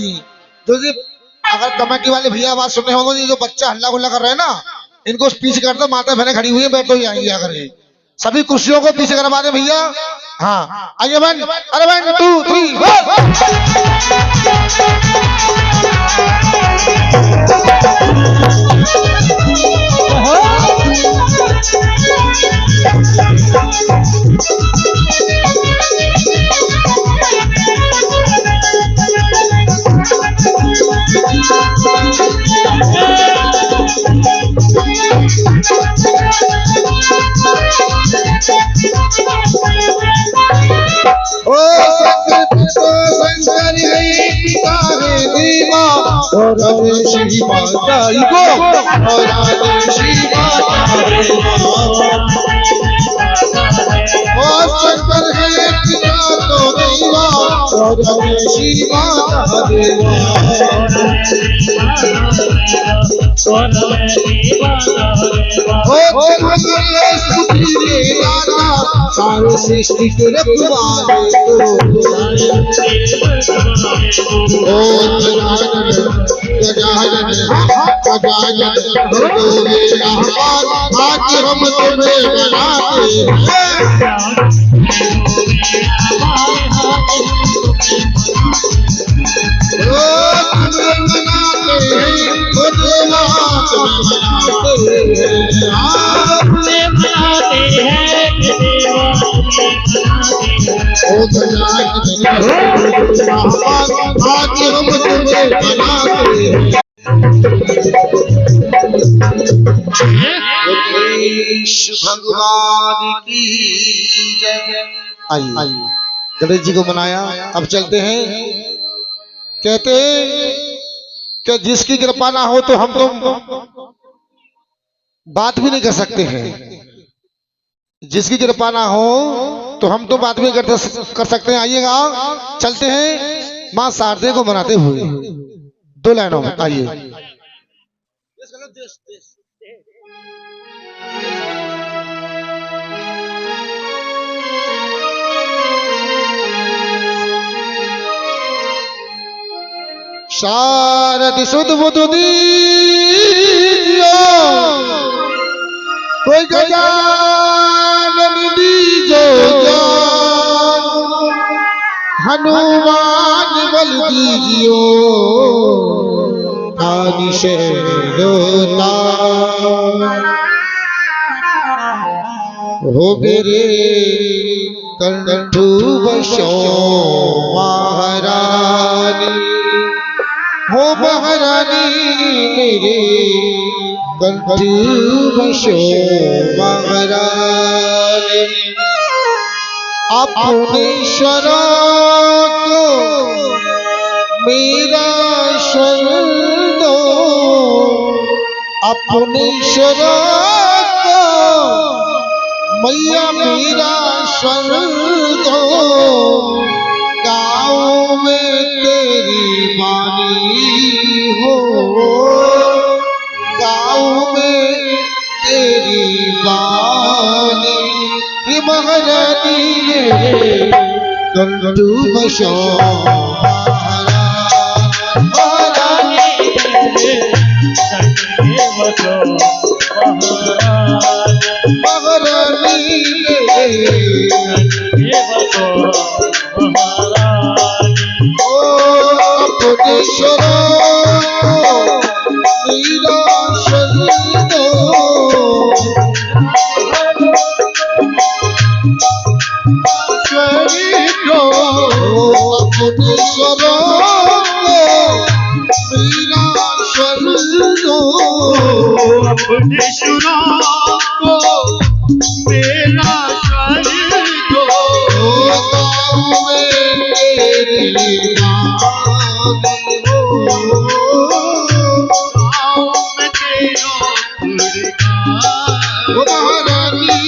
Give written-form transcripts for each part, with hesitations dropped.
नहीं। तो जी अगर कमेटी वाले भैया आवाज सुनने होंगे, ये जो बच्चा हल्ला गुल्ला कर रहे हैं ना, इनको पीछे कर दो, माता बहने खड़ी हुई है, बैठो ही आएंगे आकर के। सभी कुर्सियों को पीछे करवा दे भैया। हाँ आइए वन, अरे 1 2 3 श्री माता शंकर है पिता तो देवा, श्री माता देवा। सारे सृष्टि के रखवाले आज हम तुम्हें बनाते भगवान की जय। आइए गणेश जी को मनाया, अब चलते हैं। कहते हैं कि जिसकी कृपा ना हो तो हम तो बात भी नहीं कर सकते हैं। जिसकी कृपा ना हो तो हम तो बात भी कर सकते हैं। आइएगा चलते हैं मां शारदे को मनाते हुए 2 लाइनों में। आइए शारद सुध बुध दीजो, कोई गजानन दीजो, हनुमान बल दीजियो, आदि शैलोता हो मेरे कंठू बसो महारानी, हो महारानी मेरे कंठू बसो महारानी। अपने शरण को मेरा शरण दो, अपने शरण को मैया मेरा शरण दो। गाँव में तेरी बानी हो, गाँव में तेरी बानी, महारानी कंठू बसो महारानी, महारानी अपने शरण मेरा शरण दो, अपने शरण मेरा शरण दो, अपने शरण को मेरा शरण दो। गाँव में तेरी बानी हो, गाँव में तेरा महारानी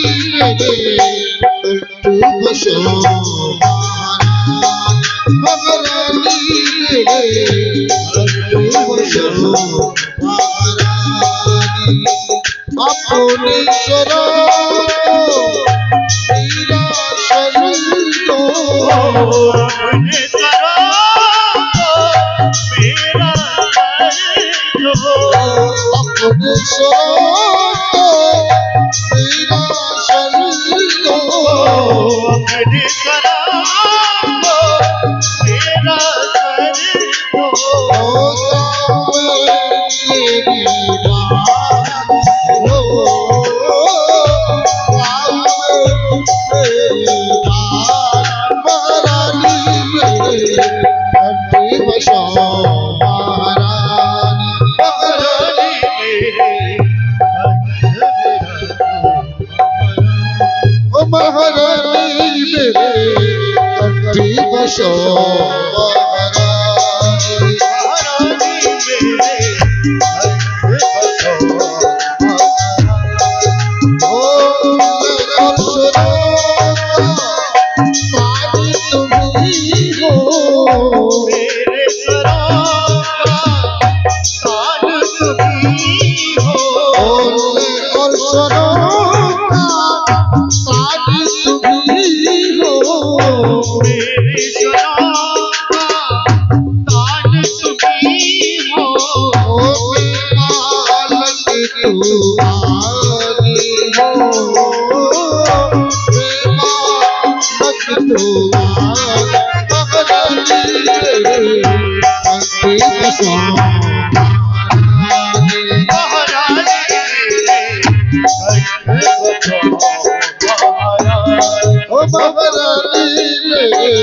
कंठू बसो महारानी, कंठू बसो महारानी। अपने शरण मेरा शरण दो, अपने शरण महारानी महारानी ओ महारानी मेरे कंठी बसो महारानी मेरे बसो महारानी मेरे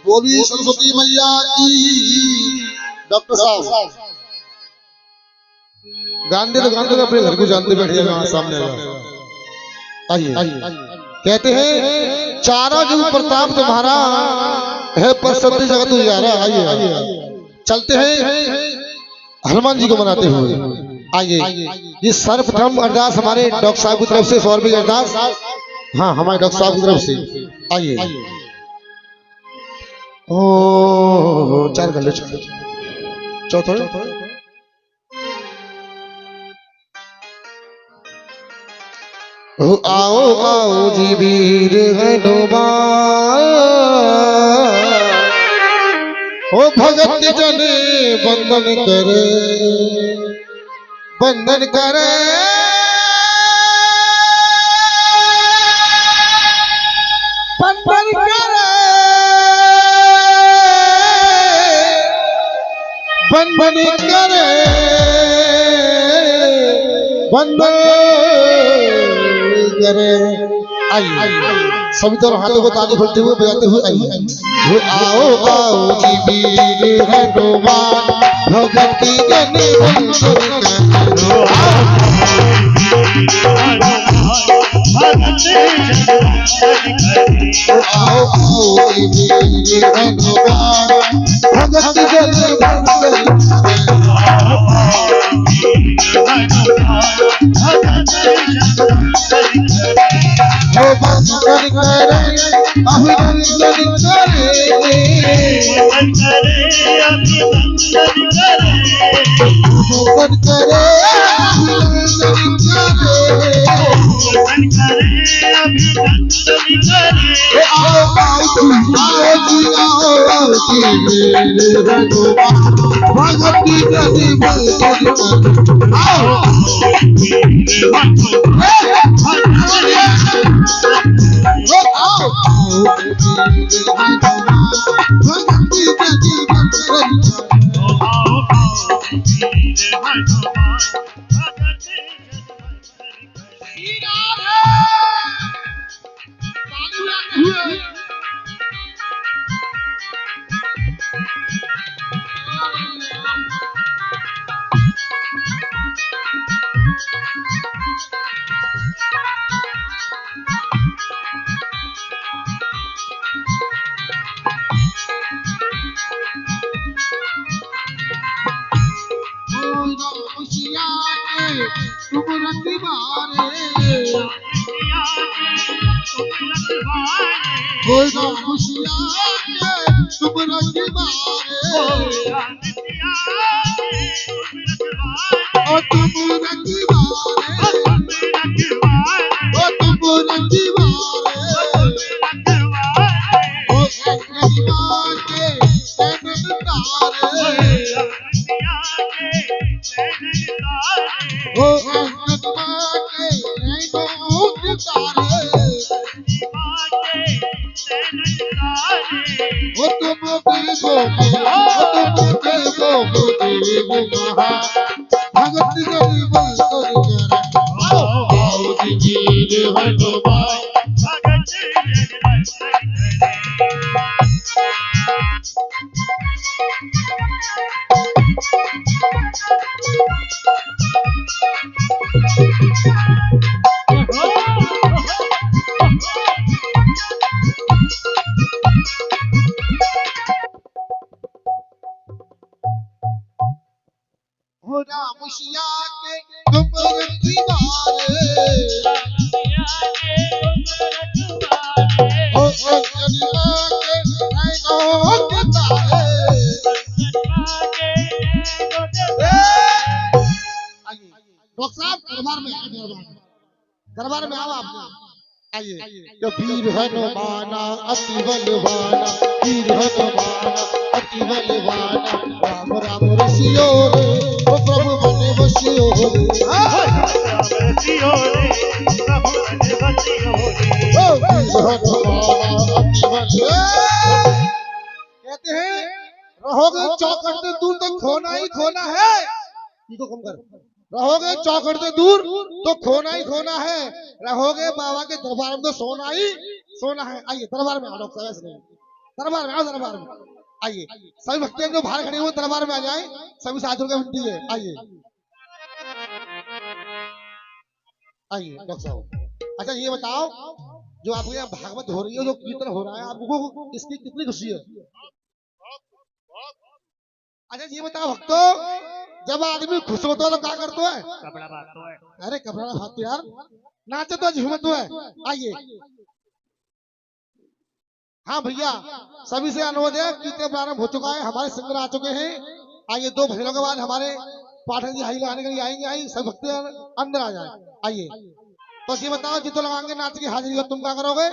बोली सरस्वती मैया की। डॉक्टर साहब गांधी तो गांधी अपने घर को जानते बैठे सामने आइए। कहते हैं चारा जो प्रताप तुम्हारा है पर सत्य जगत उजारा। आइए चलते हैं हनुमान जी को मनाते हुए। आइए ये सर्वप्रथम अरदास हमारे डॉक्टर साहब की तरफ से 100 रुपये की अरदास। हाँ हमारे डॉक्टर साहब की तरफ से। आइए ओ 4 गले चौथो आओ आओ जी वीर हनुमान ओ भगत जन बंदन करे बंदन करे बंदन करे बंदन करे बंदन करे। आइए सभी तरह हाथों को ताली खोलते हुए बजाते हुए आइए। आओ आओ जी वीर हनुमान भगत जन आओ आओ जी वीर हनुमान भगत जन बंदन करे अभिनंदन करे बंदन करे अभिनंदन करे आओ आओ जी आओ भगती जदि आओ दरबार में आओ आप आइए जो वीर हनुमाना अति बलवाना वीर हनुमाना अति बलवाना राम राम रसियो रे ओ प्रभु बने बसियो रे राम रसियो रे प्रभु बने बसियो रे ओ वीर हनुमाना अति बलवाना कहते हैं रहोगे चौखट से दूर तो खोना ही खोना है इनको कम कर रहोगे चौखट से दूर तो खोना ही खोना है रहोगे बाबा के दरबार में तो सोना ही सोना है आइए दरबार में आओ डॉक्टर साहब ऐसे दरबार में आओ दरबार में आइए सभी भक्ति जो बाहर खड़े हुए दरबार में आ जाए सभी साथियों का विनती है आइए आइए डॉक्टर साहब अच्छा ये बताओ जो आपके यहाँ भागवत हो रही है जो कीर्तन हो रहा है आपको इसकी कितनी खुशी है अच्छा ये बताओ भक्तों जब आदमी खुश होता है तो क्या करता है कपड़ा बांधता है अरे कपड़ा बांधते यार नाचे तो झूमते है आइए हाँ भैया सभी से अनुरोध है कीर्तन प्रारंभ हो चुका है हमारे सिंगर आ चुके हैं आइए 2 भजनों के बाद हमारे पाठक जी हाई लगाने के लिए आएंगे आइए सब भक्ति अंदर आ जाए आइए तो ये बताओ जितो लगाएंगे नाच की हाजिरी हो तुम क्या करोगे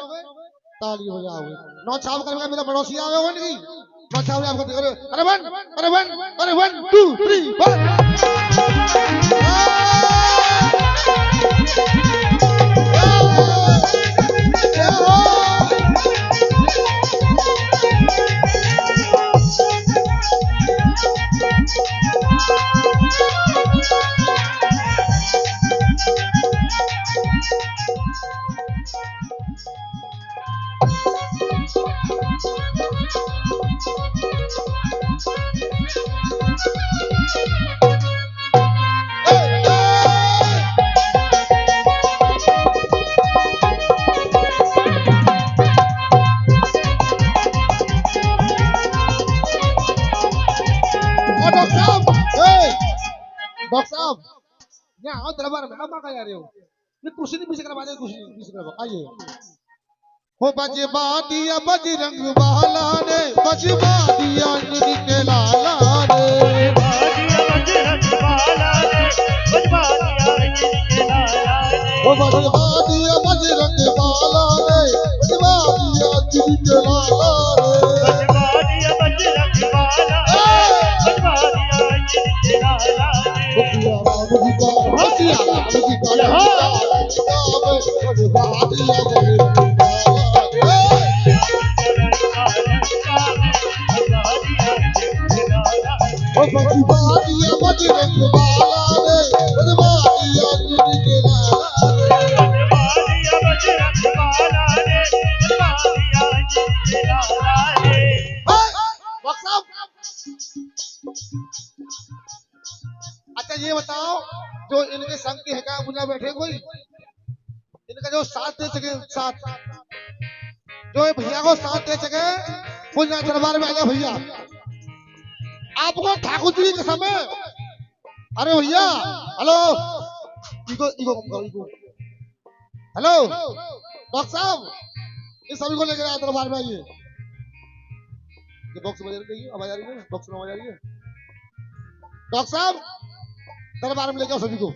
ताली हो जाओगे नौ छाव करेगा मेरा पड़ोसी आवे नहीं नौ आपको अरे 1 2 3 डॉक्टर साहब यहाँ आओ दरबार में आप कहाँ जा रहे हो ये कुर्सी नहीं पीछे करवा दे कुर्सी पीछे करवा आइए हो बजवा दिया बजरंग वाला ने बजवा दिया के लाला ने बजरंग वाला ने बजवा दिया बजरंग वाला ने बजवा दिया के लाला ने ओ बजवा दिया बजरंग बाला रे बजवा दिया अंजनी के लाला रे बजवा दिया बजरंग बाला रे बजवा दिया अंजनी के लाला रे। अच्छा ये बताओ जो इनके संग के हका बुला बैठे कोई इनका जो साथ दे सके साथ जो भैया को साथ दे सके वो यहाँ दरबार में आ जाओ भैया आपको ठाकुर जी की कसम है। अरे भैया हेलो इको इको कम करो इको हेलो डॉक्टर साहब इस सभी को लेकर आए दरबार में आइए ये बॉक्स बजा रही है आवाज आ रही है बॉक्स में आवाज आ रही है डॉक्टर साहब दरबार में लेकर आओ सभी को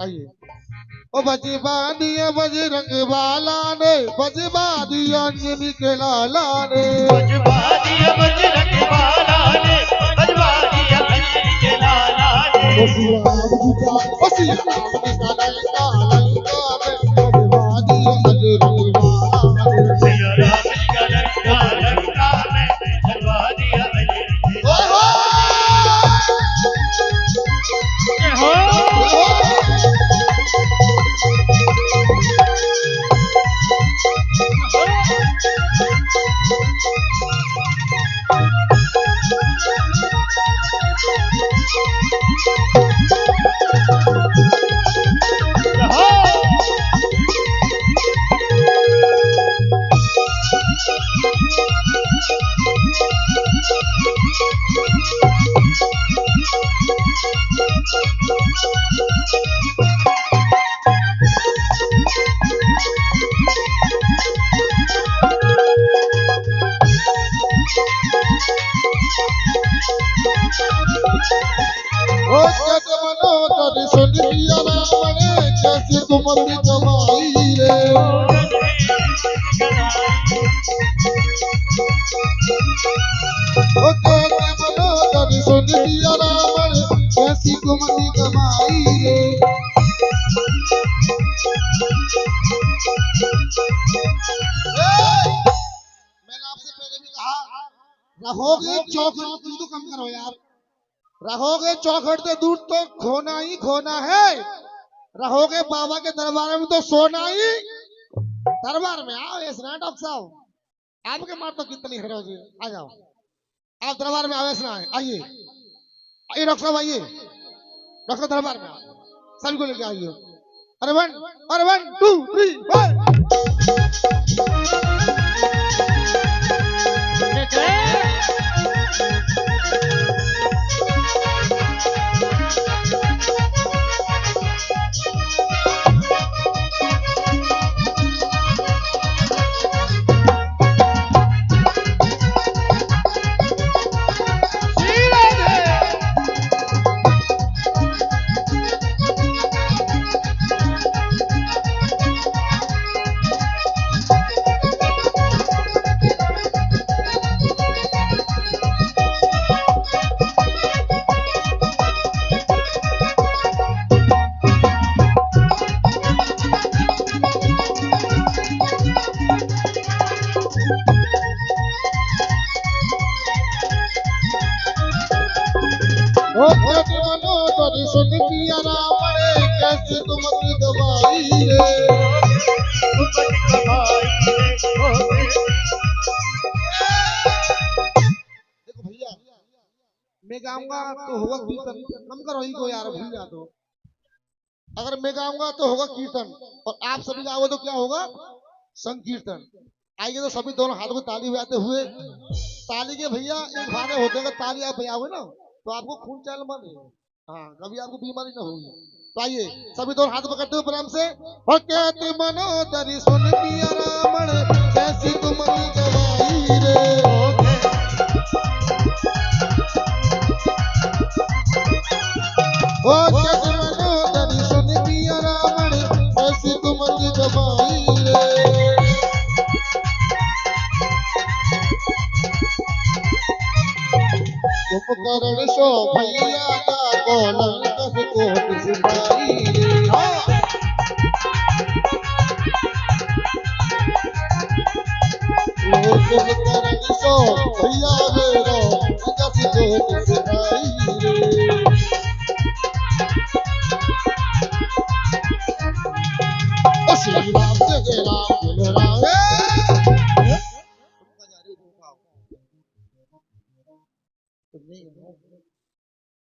आइए ओ बजवा दिया बजरंग बाला ने बजवा दिया अंजनी के लाला ने बजवा दिया बजरंग बाला रे बजवा दिया अंजनी के लाला रे। ओ सिया राम जी का लंका लंका में बजवा दिया बजरंग बाला ने सिया राम जी का लंका लंका में बजवा दिया अंजनी के लाला रे। हो ओ जग मनो तद सुन लिया राम ने कैसी कुमति कमाई रे ओ जग मनो तद सुन लिया राम ने कैसी कुमति कमाई रे मैंने आपसे पहले भी कहा रखोगे चौखट तो कम करो यार रहोगे चौखट से दूर तो खोना ही खोना है रहोगे बाबा के दरबार में तो सोना ही दरबार में आओ ऐसा ना डॉक्टर साहब आपके मार तो कितनी है रोजी आ जाओ आप दरबार में आओ ऐसा आइए आइए डॉक्टर साहब आइए डॉक्टर दरबार में आओ सभी को लेके आइए अरे 1 2 3 ओ जग मनो तद सुन लिया राम ने कैसी कुमति कमाई रे कुमति कमाई रे देखो भैया मैं गाऊंगा तो होगा कीर्तन कम करो ही को यार भूल जा तो अगर मैं गाऊंगा तो होगा कीर्तन और आप सभी गाओगे तो क्या होगा संकीर्तन आइए तो सभी दोनों हाथों में ताली बजाते हुए ताली के भैया एक बहाने होते हैं ताली आप बजाओगे ना तो आपको खून चाल मन है हाँ कभी आपको बीमारी ना होगी तो आइए सभी दोनों हाथ पकड़ते हुए प्रेम से और कहते मनो दरी सुन पिया रावण कैसी तुमरी गवाई रे ओ कहते मनो दरी सुन पिया रावण कैसी तुमरी गवाई रे उपकरण सो भैया का कोलंकस कोट सिपाही उपकरण सो भैया मेरो कस कोट सिपाही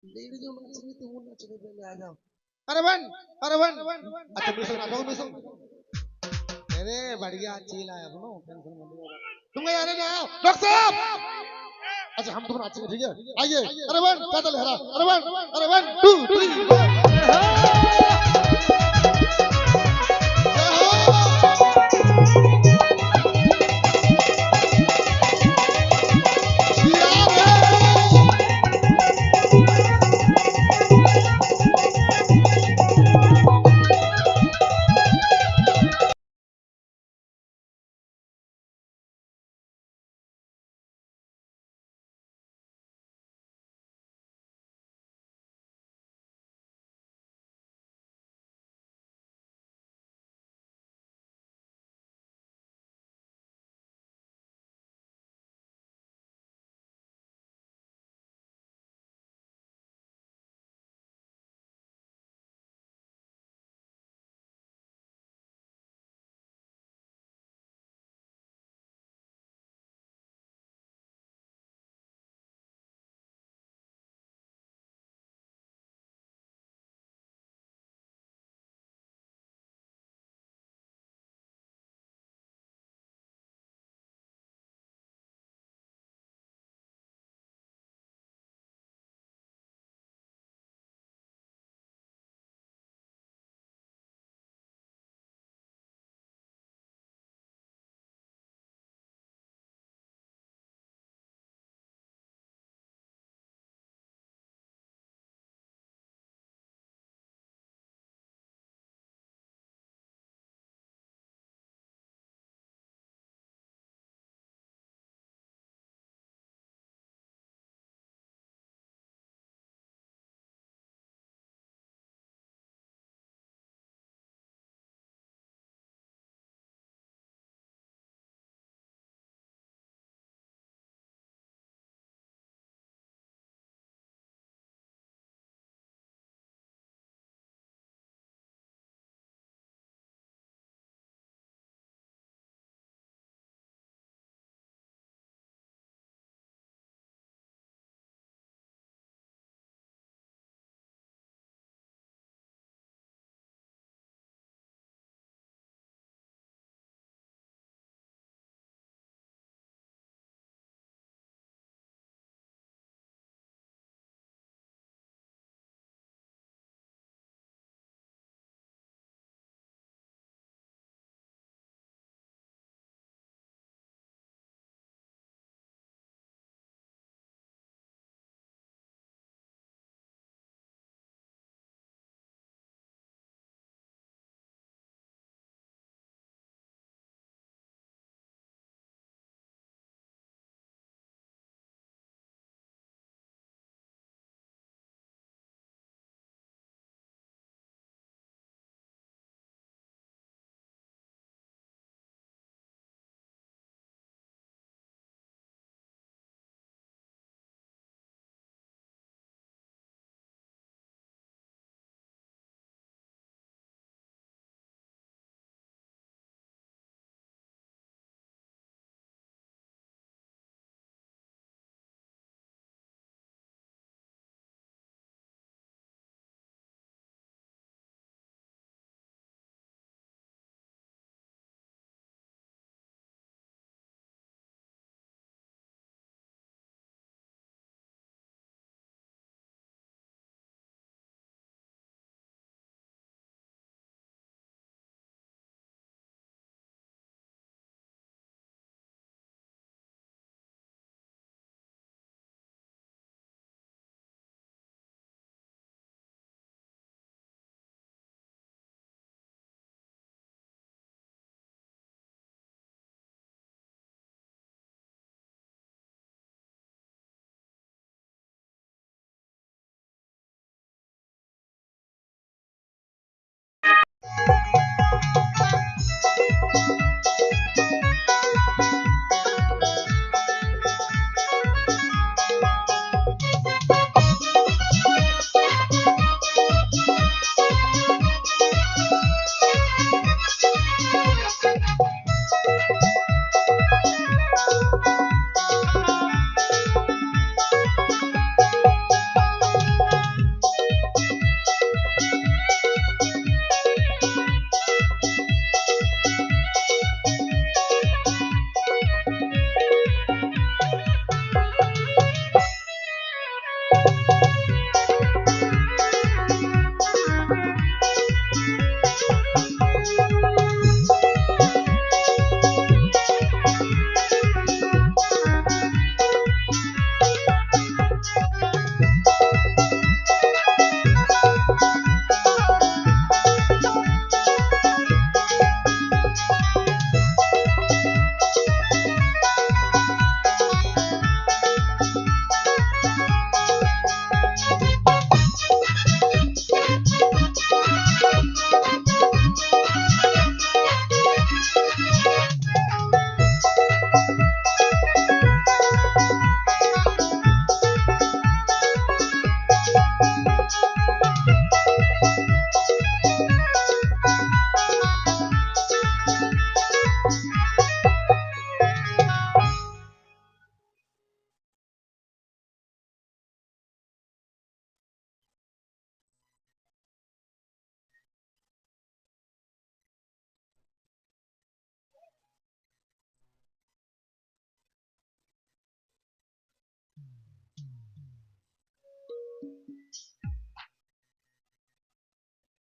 लेडीज नाचनी तो वो नाचने पहले आ जाओ। अरे वन अच्छा मिसल नाचोगे मिसल। अरे बढ़िया चील आया सुनो टेंशन मत लो। तुम कहीं आने ना आओ डॉक्टर साहब। अच्छा हम तुम नाचेंगे ठीक है आइए। अरे वन पैदल लहरा। अरे वन 2 3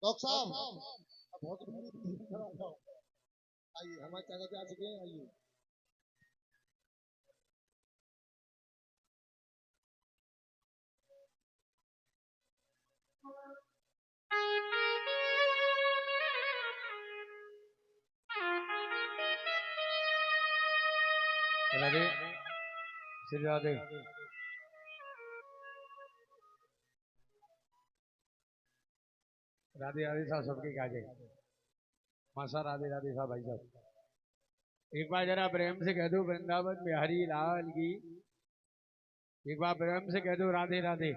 डॉक्टर साहब बहुत आइए, हमारे चाचा जी आ चुके हैं, आइए। राधे श्री राधे। राधे राधे साहब सबके काजे मासा राधे राधे साहब भाई साहब। एक बार जरा प्रेम से कह दो वृंदावन बिहारी लाल की। एक बार प्रेम से कह दो राधे राधे।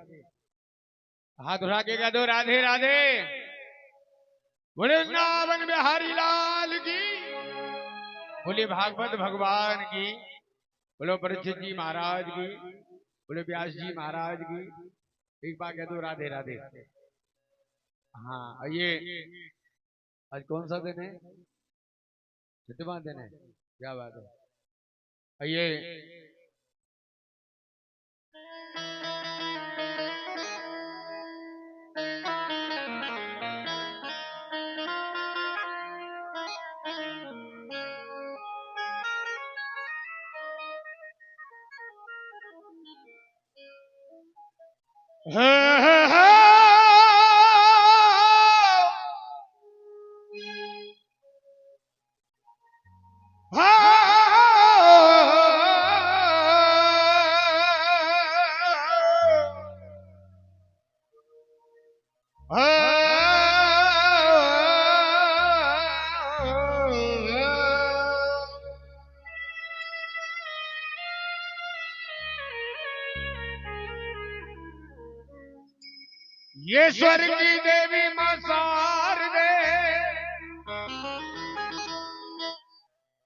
हाथ उठा के कह दो राधे राधे। वृंदावन बिहारी लाल की। बोले भागवत भगवान की। बोलो परीक्षित जी महाराज की। बोले व्यास जी महाराज की। एक बार कह दो राधे राधे। हाँ ये आज कौन सा दिन है? छठवां दिन है। क्या बात है। ये ये स्वर्ग की देवी मां शारदे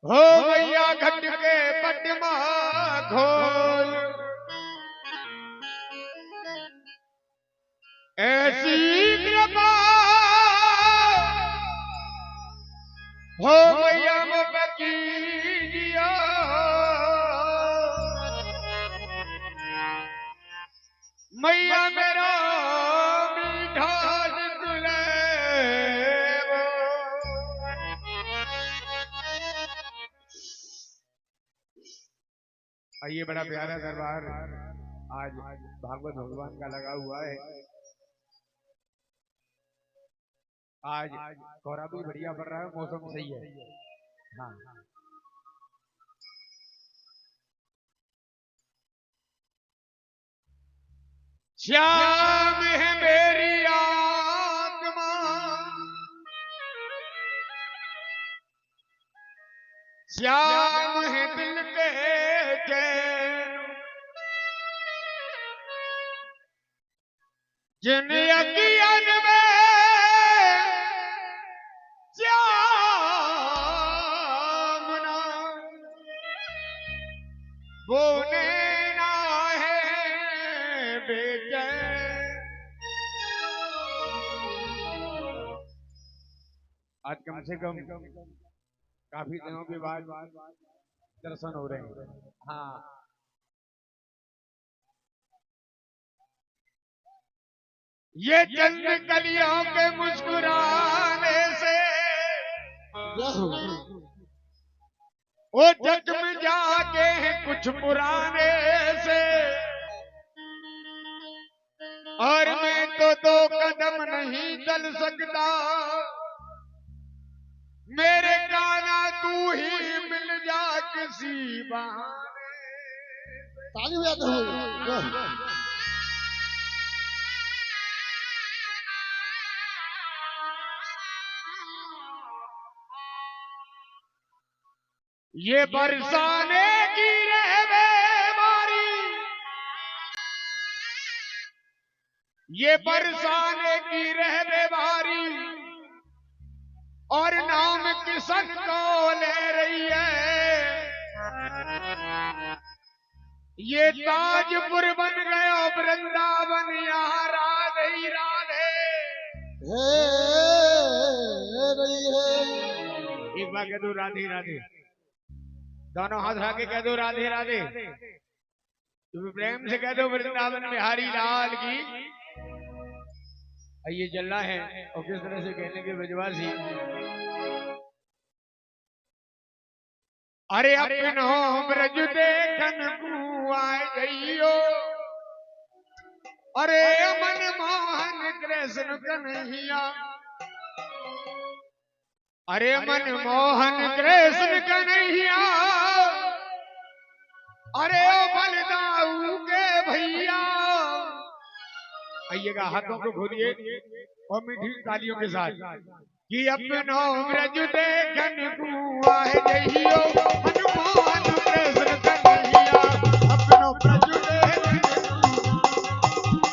हो मैया घट के पटमा खोल। ऐसी कृपा हो मैया मुझ पे कीजिए। मैया मेरा ये बड़ा प्यारा दरबार आज भागवत भगवान का लगा हुआ है। आज कोहरा भी बढ़िया पड़ रहा है, मौसम सही है। हाँ श्याम है मेरी आत्मा श्याम है दिल के चैन। जिन अज्ञान में श्याम ना वो नैना है बेचैन। आज कम से कम काफी दिनों के बाद दर्शन हो रहे हैं। हाँ ये चंद कलियों के मुस्कुराने से वो जख्म जाके हैं कुछ पुराने से। और मैं तो 2 कदम नहीं चल सकता मेरे गाना तू ही मिल जा किसी बहाने। ताली बजाते हुए ये बरसाने की रहवे मारी। ये बरसाने की रहवे मारी और नाम किसन को ले रही है। ये ताजपुर बन गया वृंदावन यहाँ राधे ही राधे रही है। एक बार कह दो राधे राधे। दोनों हाथ उठा के कह दो राधे राधे। तुम प्रेम से कह दो वृंदावन बिहारी लाल की। ये जल्ला है और किस तरह से कहने के विजवासी। अरे अपनो ब्रज देखन को आए गईयो, अरे मन मोहन कृष्ण कन्हैया, अरे मन मोहन कृष्ण कन्हैया, अरे ओ बलदाऊ के भैया। आइएगा हाथों को खोलिए और मीठी तालियों के साथ कि अपनो ब्रज देखन को आए गईयो, हनुमान कृष्ण कन्हैया, अपनो ब्रज देखन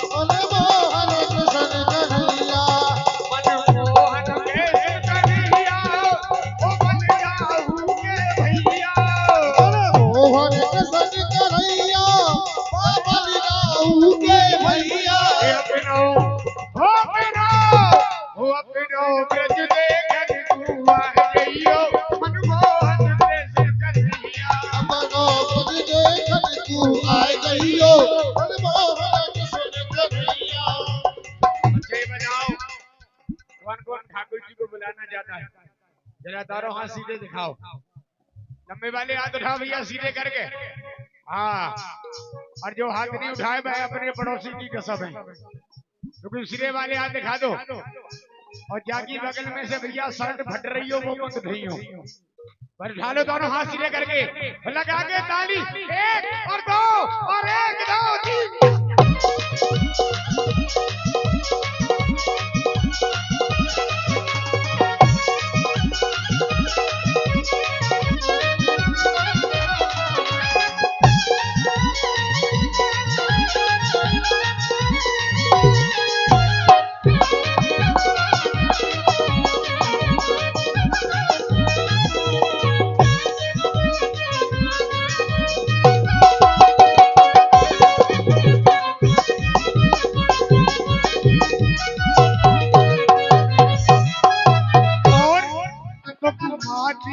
बोले मोहन कृष्ण कन्हैया, मनमोहन कृष्ण कन्हैया, ओ बलदाऊ के भैया। मोहन कृष्ण कन्हैया, बलदाऊ के भैया। अपनो ब्रज देखन को आए गईयो, मनमोहन कृष्ण कन्हैया। अपनो ब्रज देखन को आए गईयो, मनमोहन कृष्ण कन्हैया। बच्चे बजाओ। कौन कौन ठाकुर जी को बुलाना चाहता है? जरा तारो हाथ सीधे दिखाओ, लंबे वाले हाथ उठाओ भैया सीधे करके। हाँ, और जो हाथ नहीं उठाए भाई अपने पड़ोसी की कसम है, क्योंकि सिरे वाले हाथ दिखा दो। और जाकी बगल में से भैया शर्ट फट रही हो वो मत नहीं हो, पर उठा लो दोनों हाथ सीधे करके, लगा के ताली। एक और दो और एक दो तीन।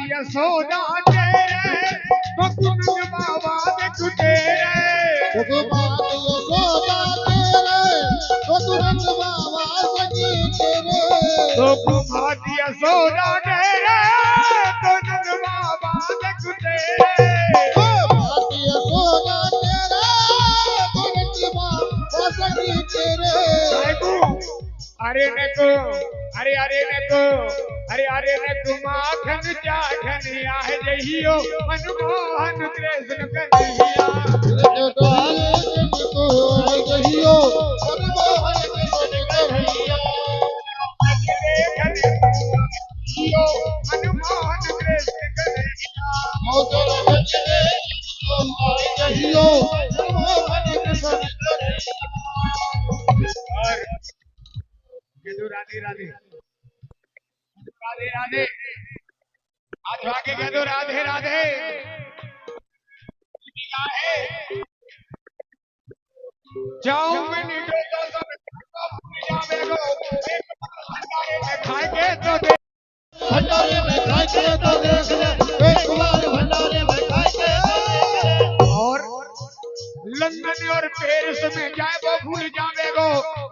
यशोदा तेरे बकुल बाबा देख तेरे, भगवान यशोदा तेरे, बकुरंद बाबा सखी तेरे। तो कुमार यशोदा तेरे तो नंद बाबा देख तेरे। भगवान यशोदा तेरे, बकुरंद बाबा सखी तेरे। अरे नको, अरे नको, अरे नको माखन चाखन आह जइयो, मनमोहन कृष्ण कन्हैया। को आए गईयो, मनमोहन कृष्ण कन्हैया। हनुमान कृष्ण कन्हैया। मोदर बचने को आए गईयो, मनमोहन कृष्ण कन्हैया। और यदु राधे राधे राधे राधे, हाथ आगे कह दो राधे राधे। चाउमीन डोसा सब जावे गो, एक भंडारे में खाएंगे तो दे। भंडारे में खाएंगे तो देख ले, एक बार भंडारे में खाएंगे। और लंदन और पेरिस में जाए वो भूल जावे गो,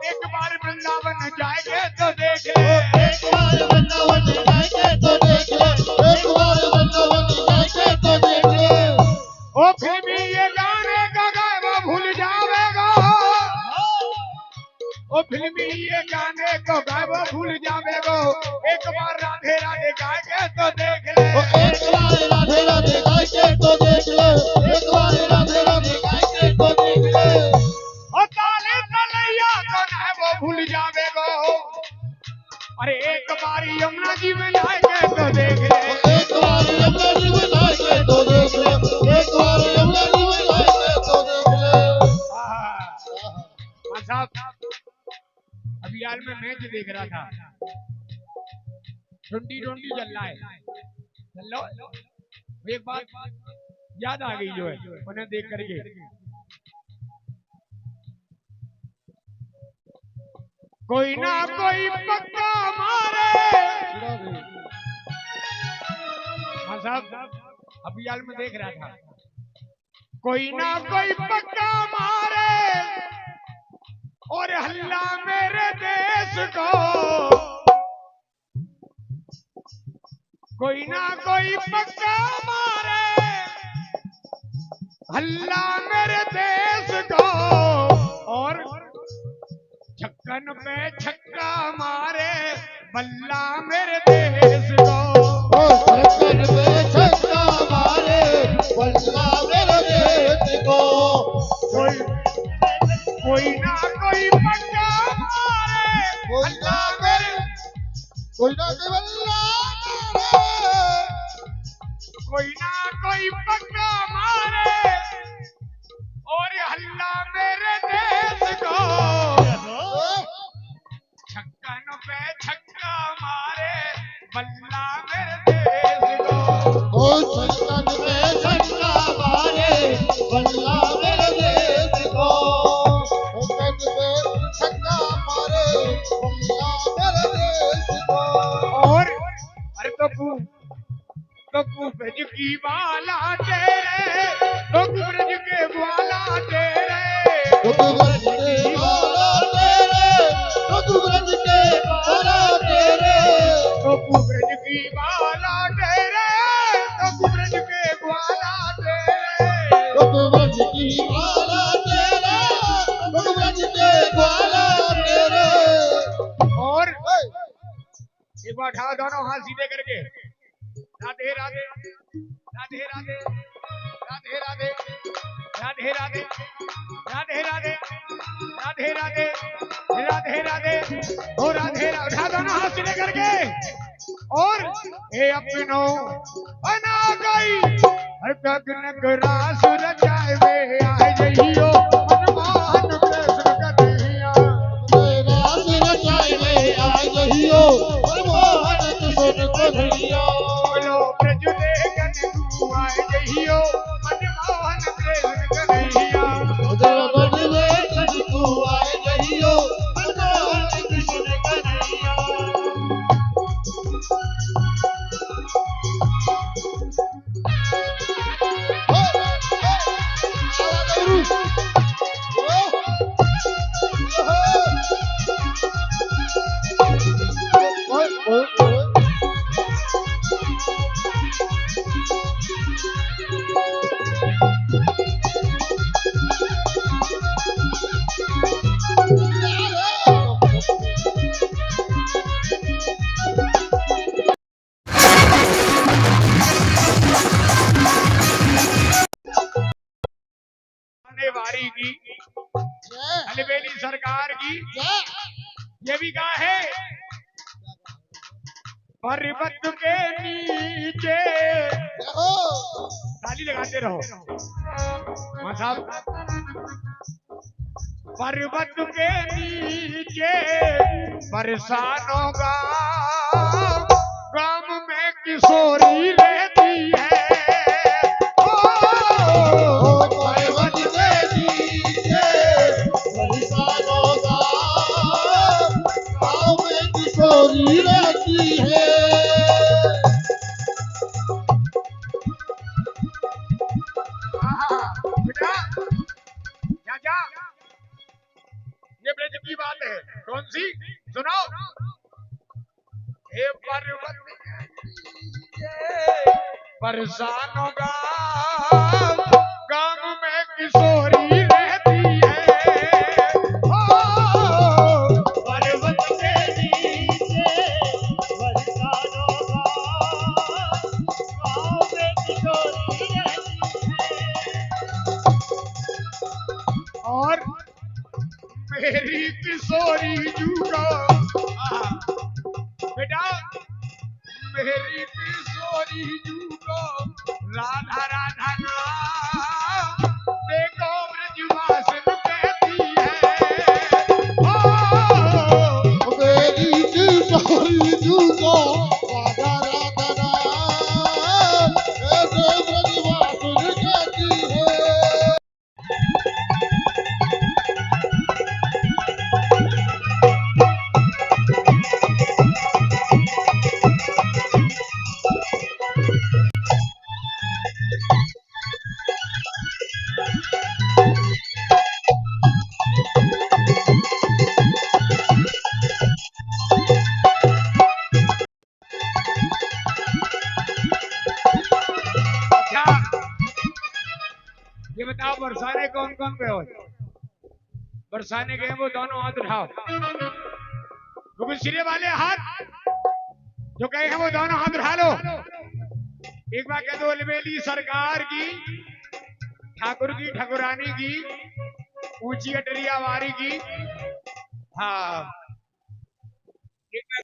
एक बार वृंदावन जाएंगे तो देख ले। एक बार वृंदावन जाएंगे तो देख ले, एक बार वृंदावन जाएंगे तो देख ले। ओ फिर भी ये गाने का गाए वो भूल जावेगा, ओ फिल्मी ये गाने को गाए वो भूल जावेगो, एक बार राधे राधे गाएंगे तो देख ले। एक बार राधे राधे गाएंगे तो देख ले, एक बार राधे राधे गाएंगे तो देख ले। ओ ताले तलैया कौन है वो भूल जावेगो, अरे एक बार यमुना जी में जाएंगे तो देख ले। एक बार यमुना जी में जाएंगे तो देख ले, एक बार यमुना जी में जाएंगे तो देख ले। मां साहब अभी हाल में मैच देख रहा था, 2020 चल रहा है, चल लो एक बात याद आ गई जो है उन्हें देख करके। कोई ना कोई पक्का मारे, हाँ साहब अभी हाल में देख रहा था, कोई ना कोई पक्का मारे और हल्ला मेरे देश को कोई ना कोई पक्का मारे हल्ला मेरे देश को और छक्कन पे छक्का मारे बल्ला मेरे देश को छक्कन पे छक्का मारे बल्ला मेरे देश को कोई ना कोई पक्का मारे हल्ला मेरे कोई ना कोई बल्ला कोई ना कोई पक्का मारे और ये हल्ला मेरे देश को छक्कन पे छक्का मारे बल्ला मेरे देश को छक्कन पे छक्का मारे बल्ला मेरे देश को छक्कन पे छक्का मारे बल्ला मेरे देश को और अरे तो ब्रज की बाला तेरे तो ब्रज के बाला तेरे तो ब्रज के बाला तेरे तो ब्रज के बाला तेरे तो ब्रज की बाला तेरे तो ब्रज के बाला तेरे तो ब्रज की बाला तेरे तो ब्रज के बाला तेरे और एक बार उठा दोनों हाथ सीधे करके राधे राधे राधे राधे राधे राधे राधे राधे राधे राधे राधे राधे राधे राधे ओ राधे उठा दोनों हाथ सीधे करके और हे अपनो बना गई हर गगन ग्रास रचाए वे आए जइयो हनुमान कृष्ण कन्हैया रास रचाए वे आए जइयो हनुमान कृष्ण कन्हैया बोलो ब्रज देखन तू आए जइयो मनमोहन कृष्ण कन्हैया ब्रज देखन तू आए जइयो मनमोहन कृष्ण कन्हैया वारी की अलबेली सरकार की ये भी कहा है पर्वत के नीचे ताली लगाते रहो मां साहब पर्वत के नीचे बरसानों का गांव में किशोरी रहती है पर्वत के नीचे बरसानों का गाँव में किशोरी रहती है बेटा जा ये ब्रज की बात है कौन सी सुनो हे पर्वत बरसानों का गांव में किशोरी रहती है पर्वत के नीचे बरसानों का गाँव में किशोरी रहती है और मेरी किशोरी जूगा बेटा मेरी किशोरी जूगा राधा राधा नाम देखो ब्रजवासन कहती है मेरी किशोरी जूगा राधा राधा नाम ऐसे ब्रजवासन कहती है बरसाने गए वो दोनों हाथ उठाओ। क्योंकि सिरे वाले हाथ जो गए हैं वो दोनों हाथ उठा लो। एक बार कह दो अलबेली सरकार की, ठाकुर की ठकुरानी की, ऊंची अटरिया वारी की। हाँ एक बार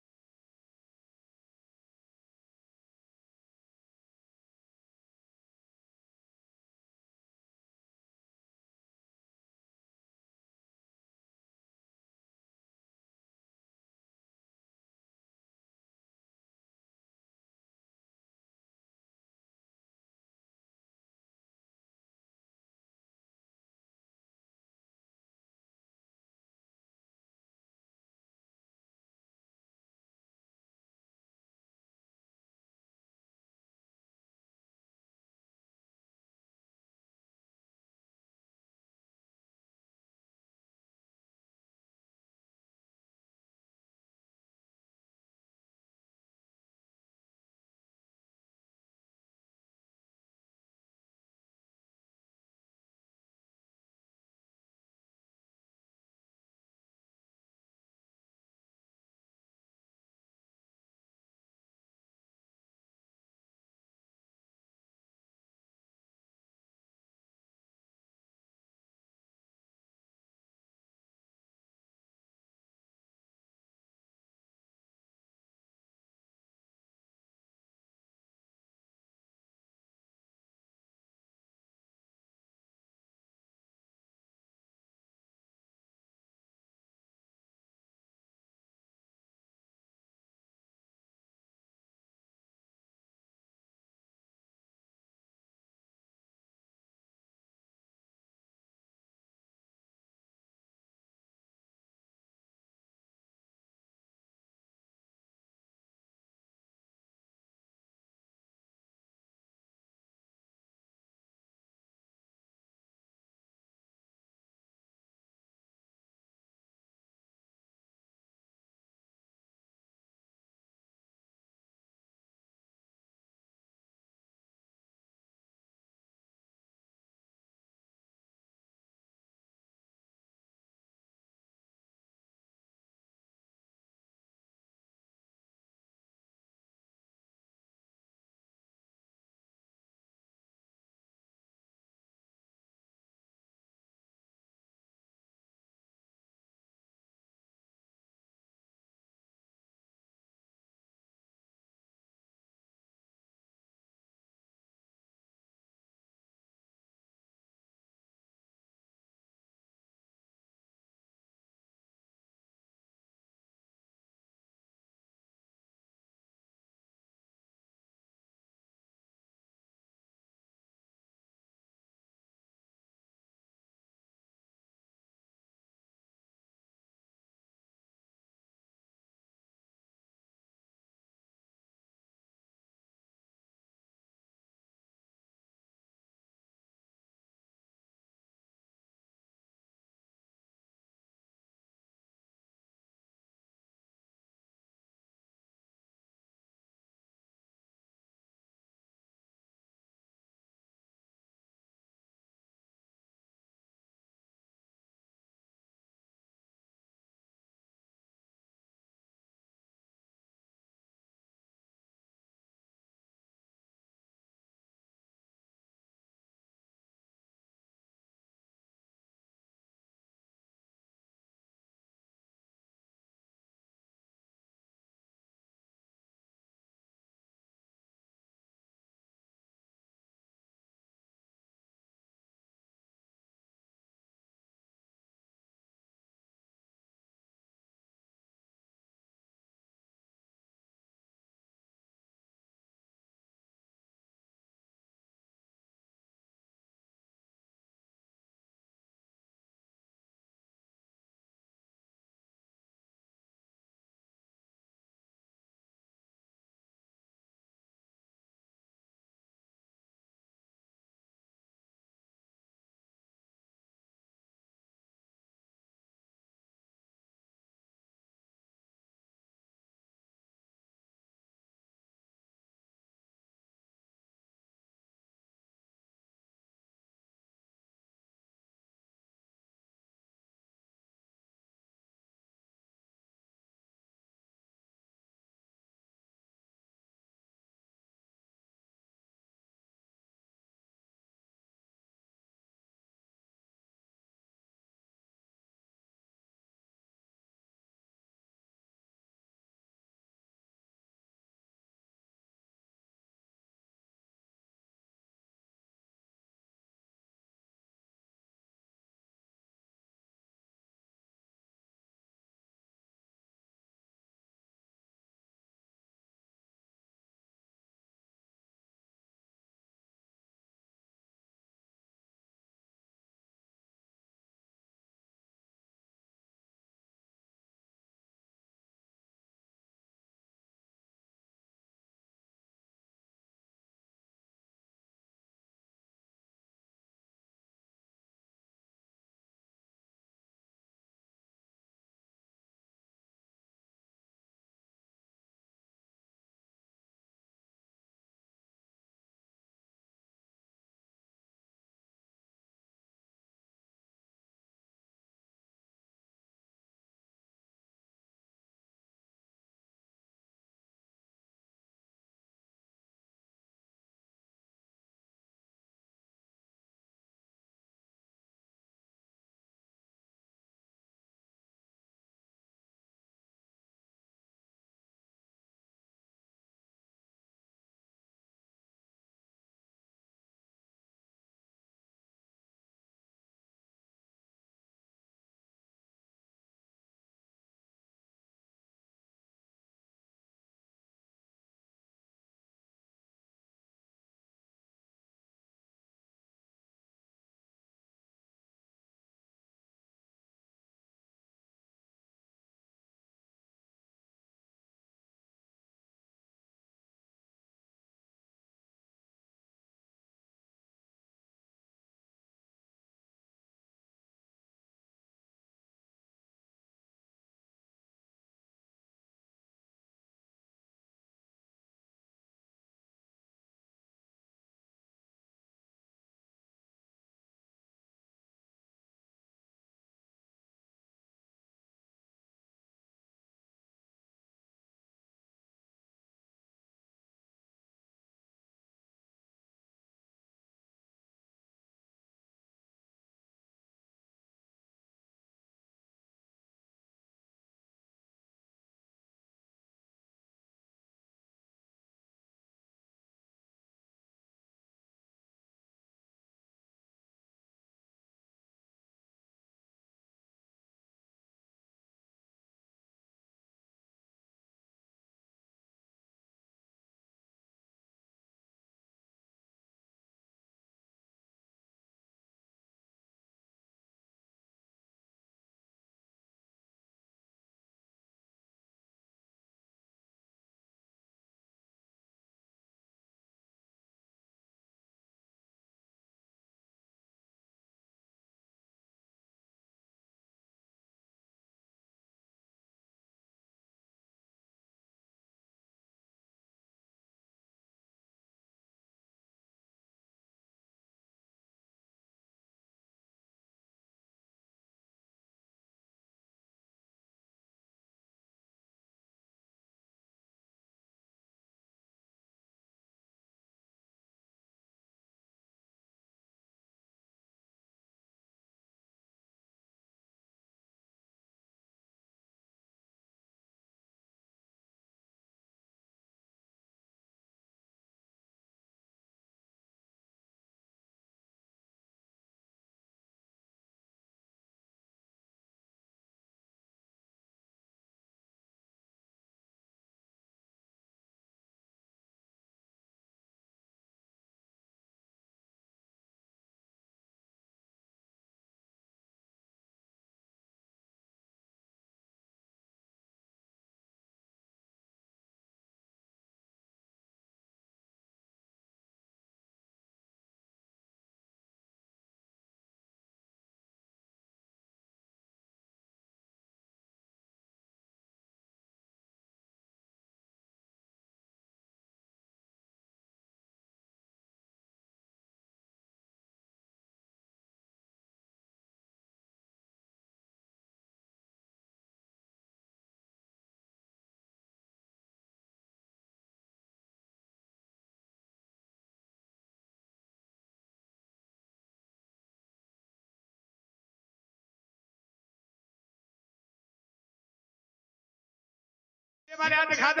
ये वाले हाथ दिखा दे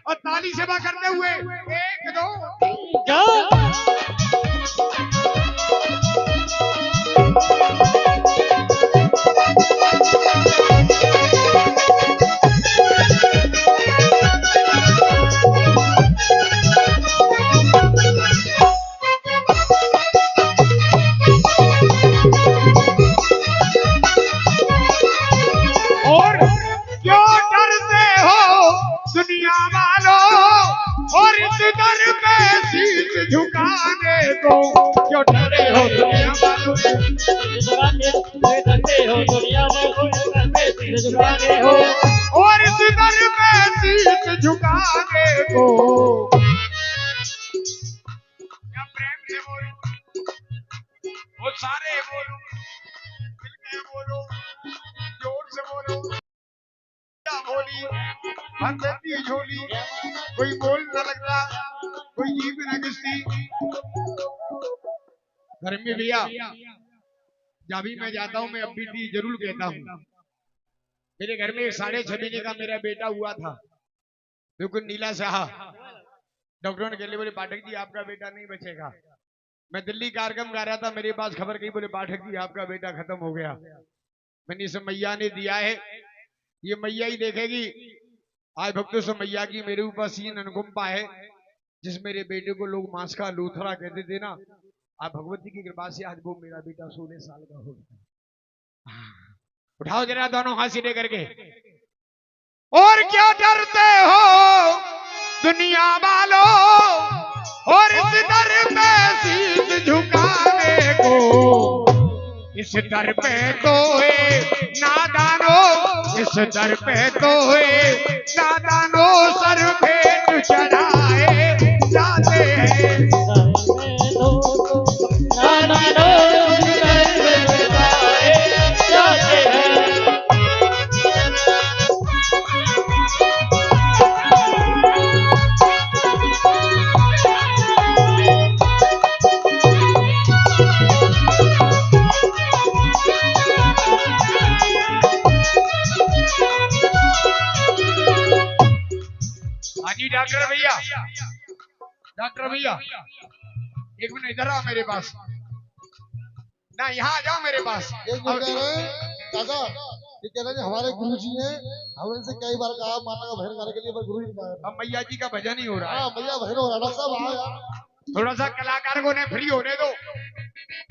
और ताली सेवा करते हुए 1 2 और क्यों डरते हो दुनिया वालों और इस दर पे शीश झुकाने को क्यों डरे हो दुनिया वालों डरते हो दुनिया में सिर झुकाने हो और इस दर पे शीश झुकाने को क्या प्रेम से बोलो वो सारे बोलो मिलके बोलो जोर से बोलो बोली हंसती झोली कोई बोल न लगता कोई जीभ न घिसती घर में भैया जब भी मैं जाता हूँ मैं अब भी जरूर कहता हूँ मेरे घर में 6.5 महीने का मेरा बेटा हुआ था बिल्कुल नीला शाह डॉक्टरों ने कह बोले पाठक जी आपका बेटा नहीं बचेगा मैं दिल्ली कार्यक्रम गा रहा था मेरे पास खबर गई बोले पाठक जी आपका बेटा खत्म हो गया मैंने इसे मैया ने दिया है ये मैया ही देखेगी आज भक्तों से मैया की मेरे ऊपर सीन अनुकंपा है जिस मेरे बेटे को लोग मांस का लूथरा कहते थे ना आप भगवती की कृपा से आज वो मेरा बेटा 16 साल का हो गया उठाओ जरा दोनों हाथ सीधे करके और क्या डरते हो दुनिया वालों और इस दर पे शीश झुकाने को इस दर पे तो नादानो इस दर पे तो नादानो सर भेंट चढ़ाए जाते हैं डॉक्टर भैया एक मिनट इधर आओ मेरे पास ना यहाँ आ जाओ मेरे पास एक जो कह रहे हैं दादा ये कह रहे हैं हमारे गुरु जी ने हमने इनसे कई बार कहा माता का भजन गाने के लिए पर गुरु जी ने अब मैया जी का भजन ही हो रहा है हाँ मैया भजन हो रहा है डॉक्टर साहब आओ यार थोड़ा सा कलाकार को ने फ्री होने दो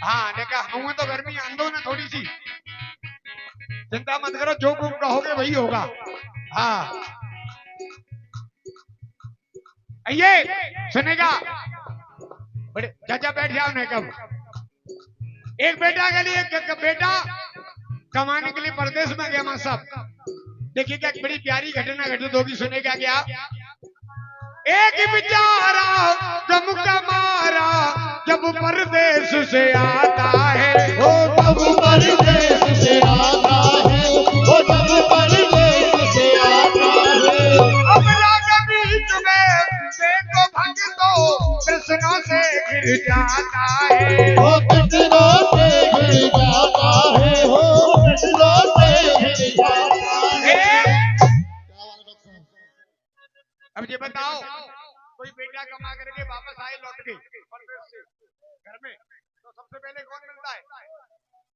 हाँ देखा हम तो गर्मी आंदो ना थोड़ी सी चिंता मत करो जो तुम कहोगे वही होगा हाँ आइए सुनेगा बड़े चाचा बैठ जाओ नहीं कब एक बेटा के लिए एक बेटा कमाने के लिए परदेश में गया मां साहब देखिए क्या बड़ी प्यारी घटना घटित होगी सुनेगा क्या एक बेचारा जब कमारा जब परदेश से आता है वो जब परदेश से आता है वो जब परदेश से आता है अपना के बीच में देखो भक्तों कृष्ण से गिर जाता है वो कृष्ण से गिर जाता है वो कृष्ण से गिर जाता है अब ये बताओ कोई बेटा कमा करके वापस आए लौट के परदेश से घर में तो सबसे पहले कौन मिलता है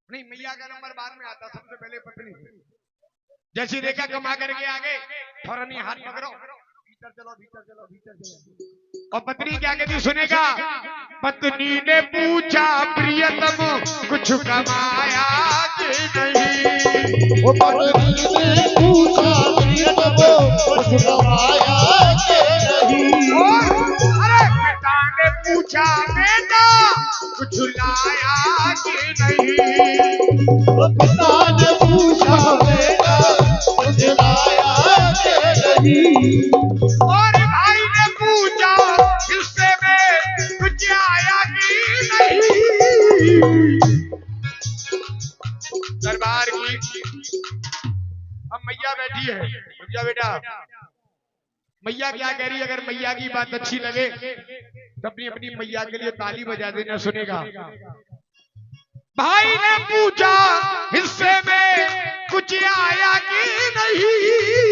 नहीं मैया का नंबर बाद में आता सबसे पहले पत्नी जैसी देखा कमा करके आगे फौरन ही हाथ पकड़ो भीतर चलो भीतर चलो भीतर चलो और पत्नी क्या कहती सुनेगा पत्नी ने पूछा प्रियतम कुछ कमाया कि नहीं वो पत्नी ने पूछा प्रियतम कुछ कमाया कि नहीं अरे पिता ने पूछा बेटा कुछ लाया कि नहीं वो पिता ने पूछा बेटा कुछ लाया कि नहीं और भाई ने पूछा हिस्से में कुछ आया कि नहीं दरबार की अब मैया बैठी है भैया बेटा मैया क्या कह रही है अगर मैया की बात अच्छी लगे तो अपनी अपनी मैया के लिए ताली बजा देना सुनेगा भाई ने पूछा हिस्से में कुछ आया कि नहीं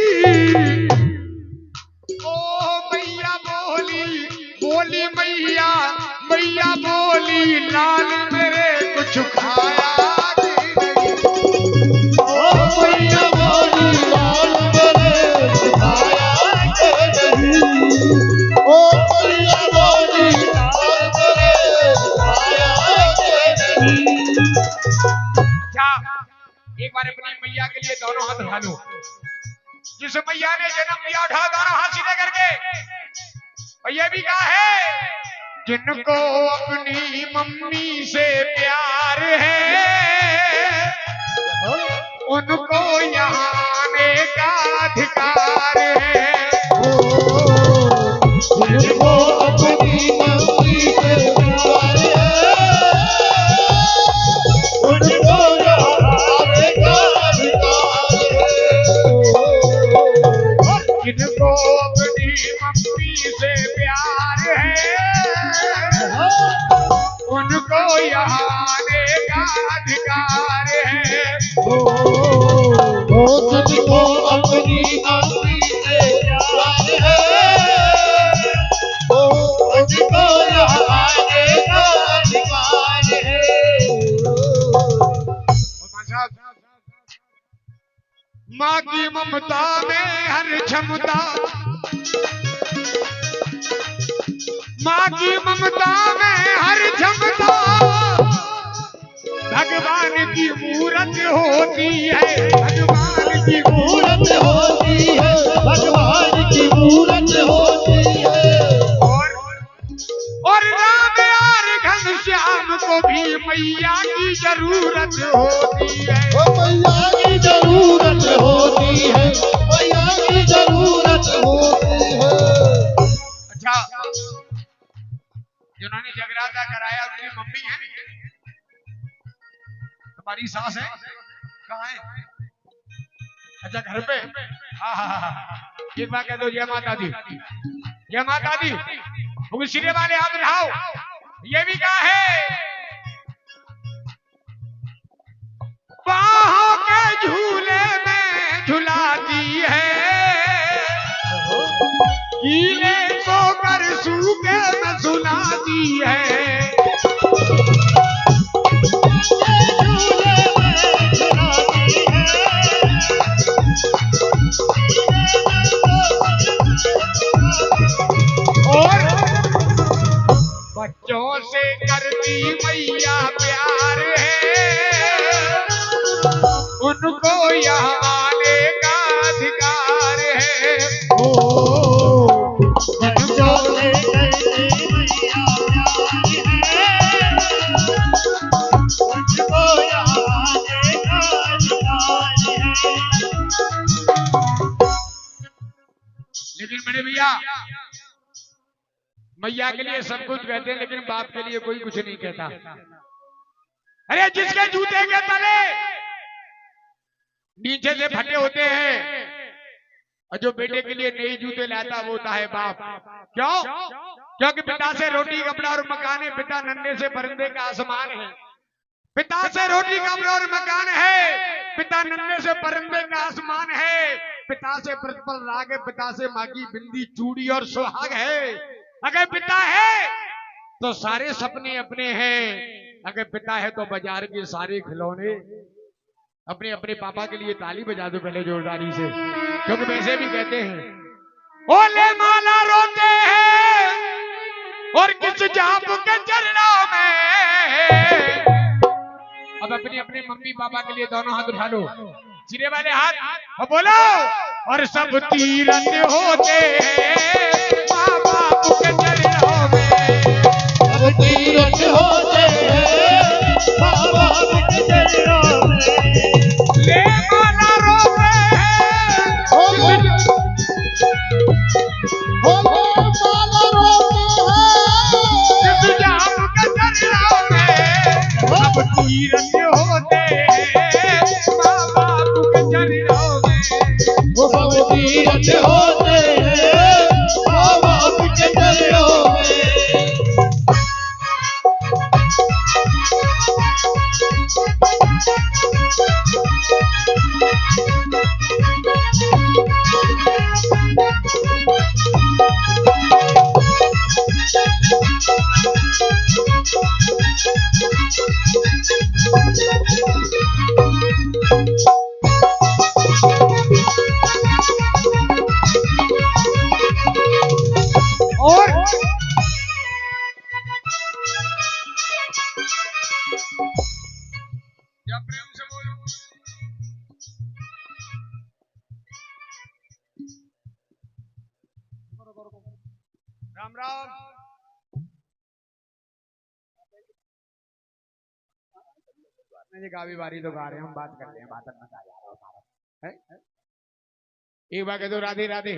जिस मैया ने जन्म दिया उठाओ दोनों हाथ सीधे करके। और ये भी कहा है जिनको अपनी मम्मी से प्यार है उनको यहाँ आने का अधिकार है। जिनको अपनी मम्मी से प्यार है उनको यहाँ आने का अधिकार है। जिनको अपनी मम्मी से प्यार है उनको यहाँ आने का अधिकार है। जिनको अपनी मम्मी से प्यार है उनको यहाँ आने का अधिकार है। माँ की ममता में हर क्षमता, माँ की ममता में हर क्षमता भगवान की मूरत होती है। भगवान की मूरत होती है भगवान की मूरत होती है। और राम और घनश्याम को भी मैया की जरूरत होती है। मैया की जरूरत होती है मैया की जरूरत होती है। अच्छा जिन्होंने जगराता कराया उनकी मम्मी है, तुम्हारी सास है, कहाँ है? अच्छा घर पे। हाँ हाँ हाँ एक बार कह दो जय माता दी, जय माता दी। सिरे वाले हाथ उठाओ। ये भी कहा है बाहों के झूले में झुलाती है गीले को कर सूखे में सुनाती है। और बच्चों से करती मैया प्यार है उनको यहाँ आने का अधिकार है। बच्चों से करती मैया प्यार है उनको यहाँ आने का अधिकार है। लेकिन बड़े भैया मैया के लिए सब कुछ कहते हैं लेकिन बाप के लिए कोई कुछ नहीं कहता। अरे जिसके जूते के तले नीचे से फटे होते हैं और जो बेटे के लिए नए जूते लाता वो होता है बाप। क्यों? क्योंकि पिता से रोटी कपड़ा और मकान है, पिता नन्हे से परिंदे का आसमान है। पिता से रोटी कपड़ा और मकान है, पिता नन्हे से परिंदे का आसमान है। पिता से प्रतिपल राग है, पिता से माँ की बिंदी चूड़ी और सुहाग है। अगर पिता है तो सारे सपने अपने हैं, अगर पिता है तो बाजार के सारे खिलौने अपने अपने पापा के लिए। ताली बजा दो पहले जोरदारी से, क्योंकि वैसे भी कहते हैं ओले माला रोते हैं और किस जाप के चरणों में। अब अपनी अपनी मम्मी पापा के लिए दोनों हाथ उठा लो, सिरे वाले हाथ, और बोलो और सब तीरथ होते हैं माँ बाप के चरणों में। सब तीरथ होते हैं माँ बाप के चरणों में। ले माला रोते हैं माला रोते हैं किस जाप के चरणों में। सब तीरथ होते हैं माँ बाप के चरणों में। सब तीरथ होते हैं माँ बाप के चरणों में। राम राम। मैंने कहा भी बारी तो गा रहे हैं, हम बात कर रहे हैं, बात करना जा रहा हूँ सारा है। एक बार कह दो राधे राधे।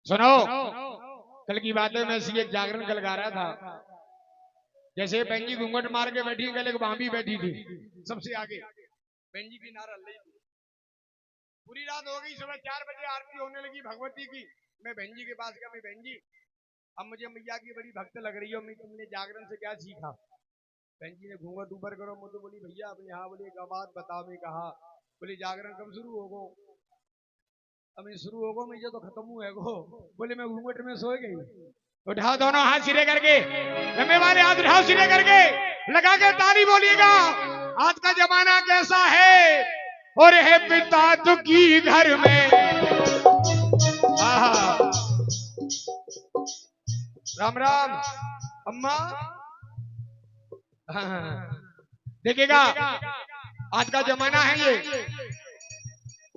सुनो, कल की बात है, मैं एक जागरण कल गा रहा था। जैसे बहन जी घूंघट मार के बैठी, कल एक भाभी बैठी थी सबसे आगे, बहन जी की नारा रही थी। पूरी रात हो गई, सुबह 4 बजे आरती होने लगी भगवती की। मैं बहन जी के पास गया, मैं बहन जी अब मुझे मैया की बड़ी भक्त लग रही हो, मैं तुमने जागरण से क्या सीखा? बहन जी ने घूंघट ऊपर करो, मुझे बोली भैया अपने यहाँ, बोली एक बात बताओ। मैं कहा, बोली जागरण कब शुरू होगो? अब ये शुरू होगो मुझे तो खत्म हुए गो। बोले मैं घूंघट में सो गई। उठाओ दोनों हाथ सिरे करके, लंबे वाले हाथ उठाओ सिरे करके, लगा के ताली बोलिएगा। आज का जमाना कैसा है, और है पिता दुखी घर में। आहा, राम राम अम्मा। देखिएगा, आज का जमाना है ये,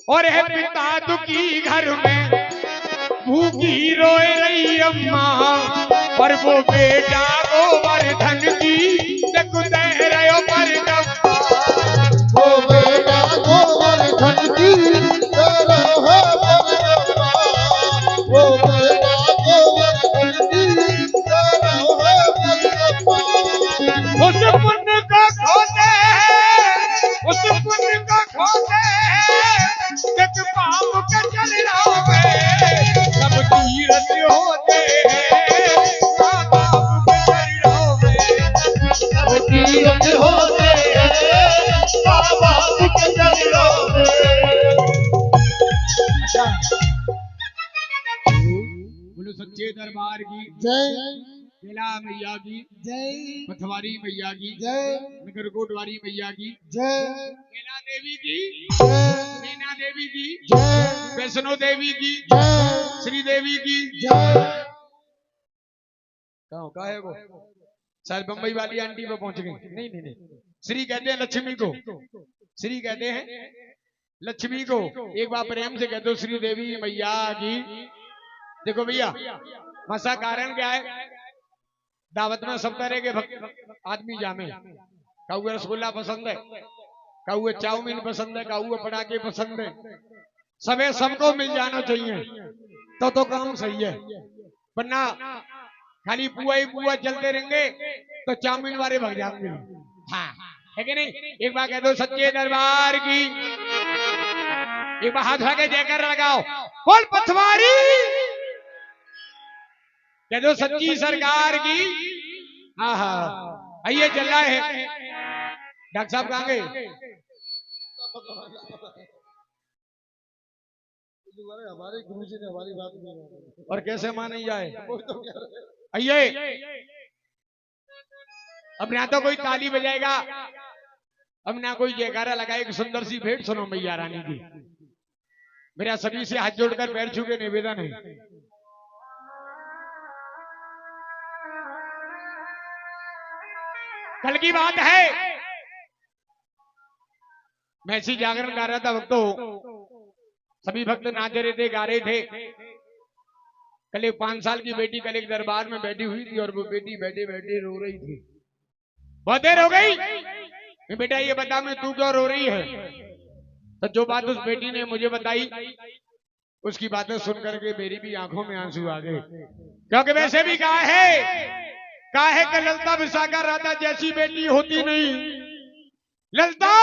और है पिता दुखी घर में, भूखी रोए रही अम्मा, और वो बेटा गोवर्धन की कुदे रहो पर डब्बा। वो बेटा गोवर्धन की तरह है परगम्मा। वो बेटा गोवर्धन की तरह है परगम्मा। उस पुण्य को खोते हैं, उस पुण्य को खोते हैं, एक पाप के चरणों में सब तीरथ होते हैं, माँ बाप के चरणों में वो तीरथ होते हैं माँ बाप के चरणों में। बोलो सच्चे दरबार की जय बेला मैया की, जय पथवारी मैया की, जय नगर कोटवारी मैया की, जय बेला देवी की, जय मीना देवी की, जय वैष्णो देवी की, जय श्री देवी की। जय। कहाँ है वो? शायद बम्बई वाली आंटी पे पहुंच गई। नहीं नहीं नहीं, श्री कहते हैं लक्ष्मी को, श्री कहते हैं लक्ष्मी को। एक बार प्रेम से कह दो श्री देवी मैया की। देखो भैया, मसा कारण क्या है, दावत में सब तरह के आदमी जामे। कौए रसगुल्ला पसंद है, कौए चाउमीन पसंद है, कौए पटाखे पसंद है, सबे सबको मिल जाना चाहिए तो काम सही है। वरना खाली पुआ ही पुआ चलते रहेंगे तो चाउमीन वाले भग जाएंगे। हाँ है कि नहीं? एक बार कह दो सच्चे दरबार की, एक बार हाथ उठा के जयकार लगाओ, बोल पथवारी। कह दो सच्ची सरकार की। हाँ हाँ, आइए चल रहा है। डॉक्टर साहब कहाँ गए? हमारे गुरुजी ने हमारी बात नहीं मानी। और कैसे माने जाए? आइए, अब ना तो कोई ताली बजाएगा, अब ना कोई जयकारा लगाएगा। सुंदर सी भेंट सुनो मैया रानी की। मेरा सभी से हाथ जोड़कर पैर छू के निवेदन है, कल की बात है, मैं ऐसी जागरण गा रहा था भक्तों, सभी भक्त नाचे रहे थे, गा रहे थे। कल एक 5 साल की बेटी कल एक दरबार में बैठी हुई थी, और वो बेटी बैठे बैठे रो रही थी। बहुत देर हो गई, मैं बेटा ये बता मैं तू क्यों रो रही है? तो जो बात उस बेटी ने मुझे बताई, उसकी बातें सुन करके मेरी भी आंखों में आंसू आ गए। क्योंकि वैसे भी कहा है कि ललता विशाखा राधा जैसी बेटी होती नहीं, ललता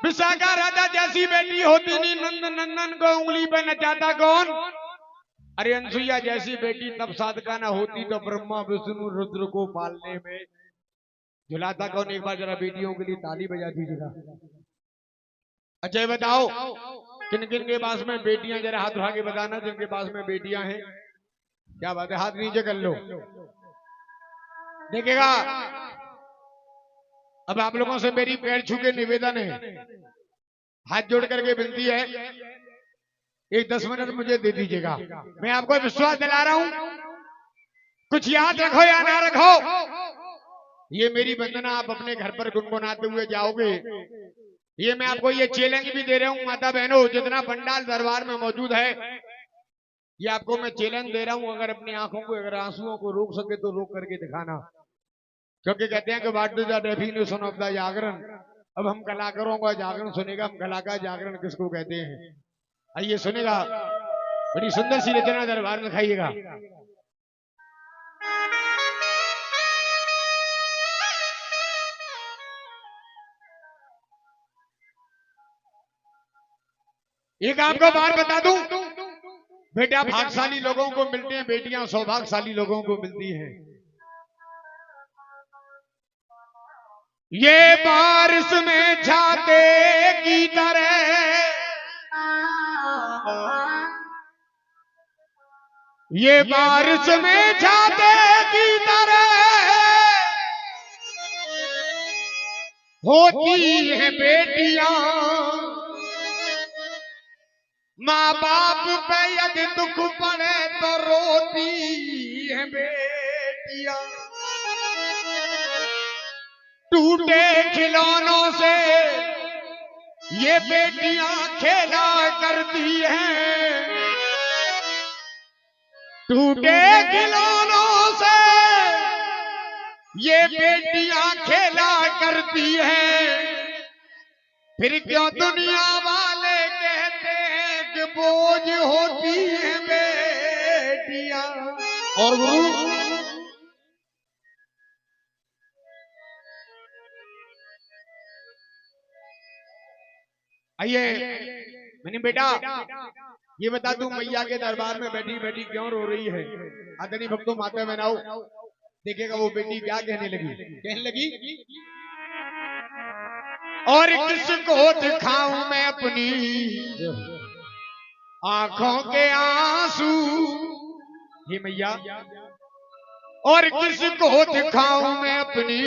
विशाखा राधा जैसी बेटी होती नहीं। नंद नंदन को उंगली पे नचाता कौन? अरे अनसुईया जैसी बेटी तब साधका ना होती तो ब्रह्मा विष्णु रुद्र को पालने में झुलाता कौन? एक बार जरा बेटियों के लिए ताली बजा दीजिएगा। अच्छा ये बताओ, किन किन के पास में बेटियां, जरा हाथ उठा के बताना जिनके पास में बेटियां हैं। क्या बात है, हाथ नीचे कर लो। देखिएगा, अब आप लोगों से मेरी पैर छू के निवेदन है, हाथ जोड़ करके विनती है, एक 10 मिनट मुझे दे दीजिएगा। मैं आपको विश्वास दिला रहा हूं, कुछ याद रखो या ना रखो, ये मेरी वंदना आप अपने घर पर गुनगुनाते हुए जाओगे। ये मैं आपको ये चैलेंज भी दे रहा हूं, माता बहनों, जितना पंडाल दरबार में मौजूद है, ये आपको मैं चैलेंज दे रहा हूं, अगर अपनी आंखों को अगर आंसुओं को रोक सके तो रोक करके दिखाना, क्योंकि कहते हैं कि what is the definition of the जागरण। अब हम कलाकारों का जागरण सुनेगा, हम कलाकार जागरण किसको कहते हैं, आइए सुनेगा। बड़ी सुंदर सी रचना दरबार में खाइएगा। एक आपको बात बता दूं, बेटा भाग्यशाली लोगों को मिलते हैं, बेटियां सौभाग्यशाली लोगों को मिलती हैं। ये बारिश में छाते की तरह, ये बारिश में छाते की तरह होती है बेटियां, माँ बाप पे यदि दुख पड़े तो रोती है बेटियां। टूटे खिलौनों से ये बेटियां खेला करती हैं, टूटे खिलौनों से ये बेटियां खेला करती हैं। फिर क्यों दुनिया वाले कहते हैं कि बोझ होती है बेटियां। और गुरु आइए मैंने बेटा ये बता दूं, मैया के दरबार में बैठी बैठी क्यों रो रही है। आदरणीय भक्तों, माता बनाओ, देखेगा वो बेटी क्या कहने लगी। और किसको दिखाऊं मैं अपनी आंखों के आंसू, हे मैया, और किसको दिखाऊं मैं अपनी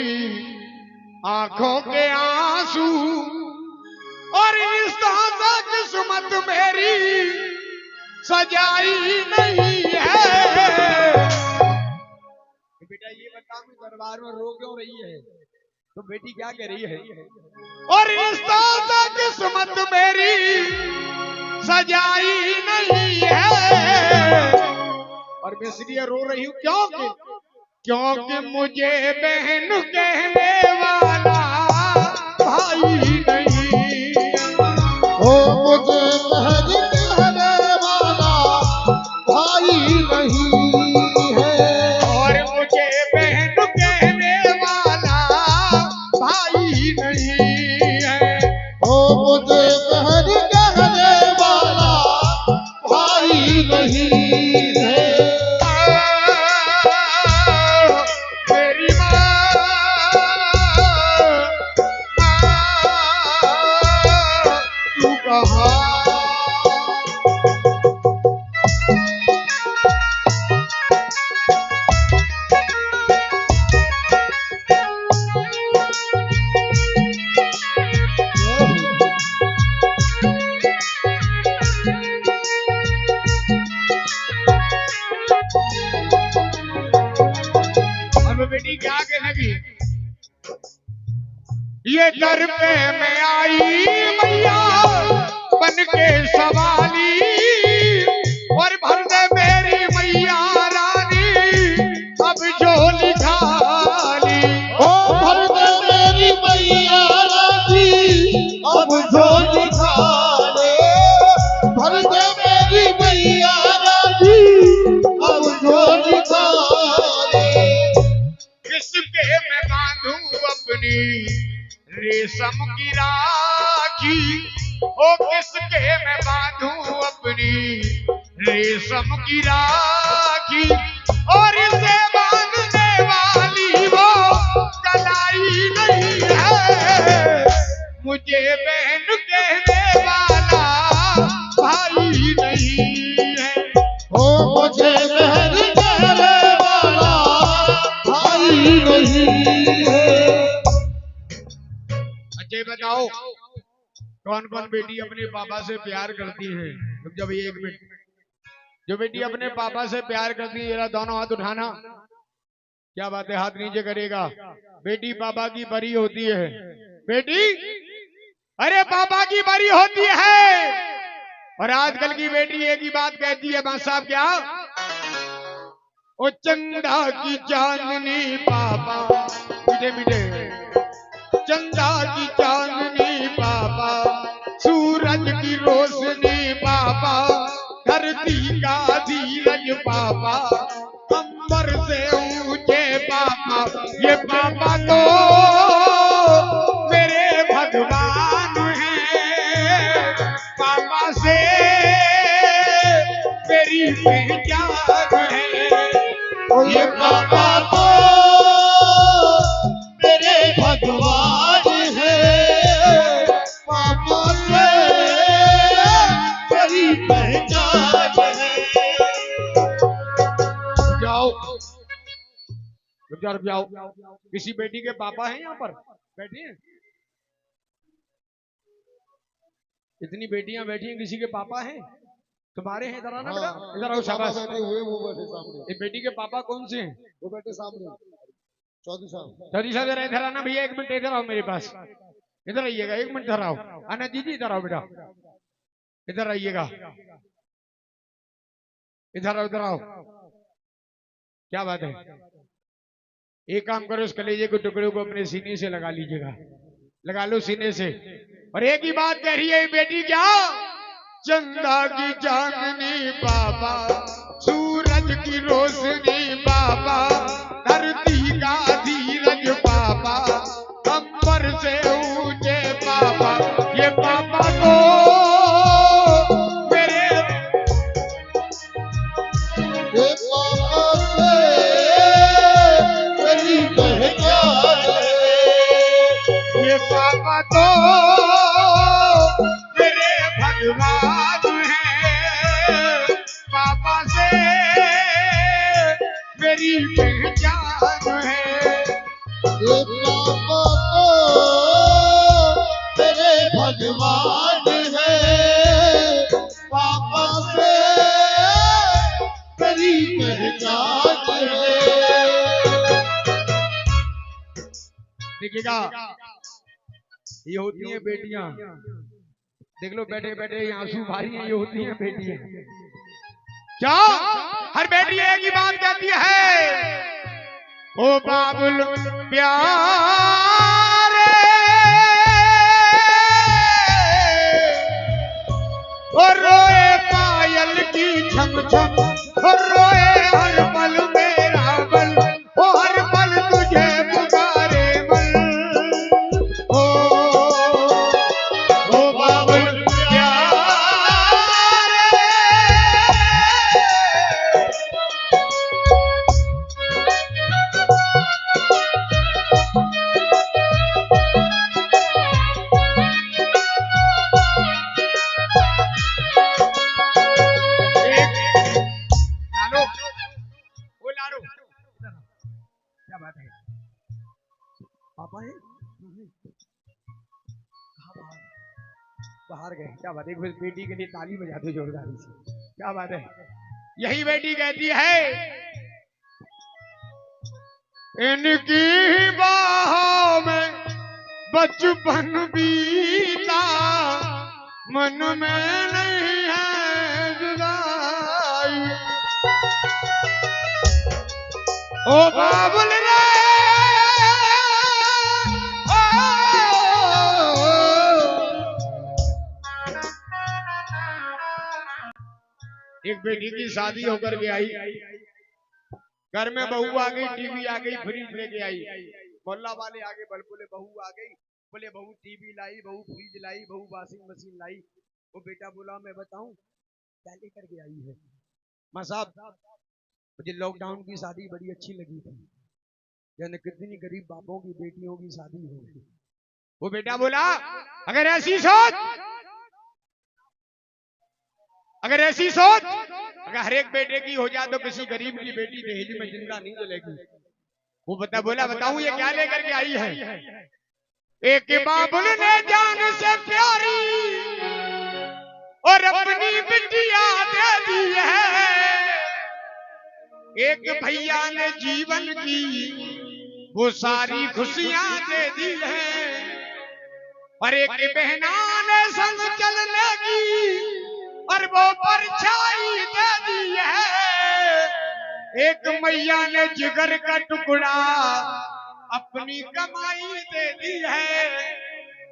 आंखों के आंसू। और इस तरह किस्मत मेरी सजाई नहीं है। बेटा ये बता, मैं दरबार में रो क्यों रही है, तो बेटी क्या कह रही है। और इस तरह किस्मत मेरी सजाई नहीं है, और मैं इसलिए रो रही हूं क्योंकि मुझे बहन कहने वाला भाई नहीं। ओ मुझे बहन कहने वाला भाई नहीं है, और मुझे बहन कहने वाला भाई नहीं है। ओ मुझे बहन कहने वाला भाई नहीं है। मेरी माँ तू कहाँ। अब बेटी क्या कहने लगी, ये दर पे मैं आई मैया बन के सवाली, और भर दे मेरी मैया रानी अब झोली खाली। ओ भर दे मेरी मैया रानी अब झोली खाले, भर दे मेरी मैया रानी अब झोली खाले। किसके मैं बांधूं अपनी रेशम की राखी, ओ किसके मैं बांधूं अपनी रेशम की राखी। और इसे बांधने वाली वो कलाई नहीं है, मुझे बहन कहने वाला भाई नहीं है। ओ मुझे बहन कहने वाला भाई नहीं है। अच्छा बताओ, कौन कौन बेटी अपने पापा से प्यार करती है। जब ये एक बेटी, जो बेटी अपने पापा से प्यार करती है, जरा दोनों हाथ उठाना। क्या बात है, हाथ नीचे करेगा। बेटी पापा की परी होती है। बेटी अरे पापा की परी होती है, और आजकल की बेटी एक ही बात कहती है मां साहब, क्या? ओ चंदा की चांदनी पापा, मीठे मीठे, चंदा की चांदनी पापा, सूरज की रोशनी पापा, धरती का धीरज पापा, अंबर से ऊंचे पापा, ये पापा तो मेरे भगवान हैं, पापा से मेरी पहचान है, ये पापा तो मेरे भगवान है, पापा से मेरी पहचान है। जाओ रुक जाओ, किसी बेटी के पापा हैं यहाँ पर बैठे हैं? इतनी बेटियां बैठी हैं, किसी के पापा हैं? तुम्हारे हैं? इधर आना बेटा, इधर आओ, शाबाश। हुए वो बैठे सामने, ये बेटी के पापा कौन से हैं? वो बैठे सामने, चौधरी साहब। चौधरी साहब जरा इधर आना भैया, एक मिनट इधर आओ मेरे पास, इधर आइएगा, एक मिनट इधर आओ। आना जी इधर आओ बेटा, इधर आइएगा, इधर आओ, इधर आओ। क्या बात है? एक काम करो, उस कलेजे के टुकड़े को अपने सीने से लगा लीजिएगा, लगा लो सीने से, और एक ही बात कह रही है ये बेटी, क्या? चंदा की चांदनी पापा, सूरज की रोशनी पापा, धरती का धीरज पापा, अंबर से ऊंचे पापा, ये पापा तो मेरे, ये पापा से मेरी पहचान है, ये पापा तो मेरे भगवान हैं, पापा से मेरी पहचान है, ये पापा तो मेरे भगवान है, पापा से मेरी पहचान है। देखिएगा ये होती हैं बेटियां, देख लो बैठे बैठे आंसू भारी हैं, ये होती हैं बेटियां। क्या हर बेटी एक ही बात कहती है, ओ बाबुल प्यारे, और रोए पायल की छम छम, और रोए हर पल मेरा बल, ओ हर पल तुझे पुकारे बल, ओ बाबुल प्यारे। क्या बात है? पापा है? बाहर गए, क्या बात है? एक बार बेटी के लिए ताली बजा दो जोरदार से, क्या बात है? यही बेटी कहती है, इनकी बाहों में बचपन बीता, मन में नहीं है जुदाई, ओ बाबुल रे, एक बेटी की शादी होकर के आई, घर में बहू आ गई, टीवी आ गई, फ्रिज लेके आई, मोहल्ला वाले आगे बल बोले बहू आ गई, बोले बहू टीवी लाई, बहू फ्रिज लाई, बहू वॉशिंग मशीन लाई। वो बेटा बोला मैं बताऊं क्या लेकर के आई है? मां साहब मुझे लॉकडाउन की शादी बड़ी अच्छी लगी थी, यानी कितनी गरीब बापों की बेटियों की शादी हो गई। वो बेटा बोला अगर ऐसी सोच, अगर ऐसी सोच अगर हर एक बेटे की हो जाए तो किसी गरीब की बेटी दहेज में जिंदा नहीं चलेगी। वो बता बोला बताऊं ये क्या लेकर के आई है? एक बाबुल ने जान से प्यारी और अपनी बिटिया दे दी है, एक भैया ने जीवन की वो सारी खुशियां दे दी है, और एक बहना ने संग चलने की एक मैया ने जिगर का टुकड़ा अपनी कमाई दे दी है,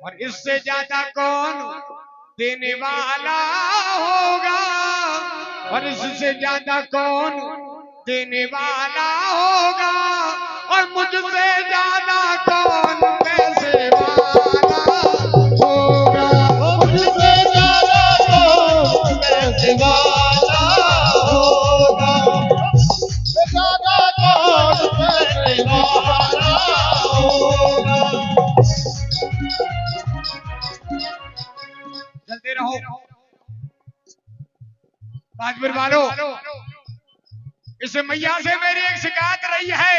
और इससे ज्यादा कौन देने वाला होगा, और इससे ज्यादा कौन देने वाला होगा, और मुझसे ज्यादा कौन पैसे वाला होगा। मुझसे ज्यादा कौन पैसे वाला होगा, ज्यादा कौन पैसे वाला होगा। चलते रहो ताजपुर वालों, इस मैया से मेरी एक शिकायत रही है।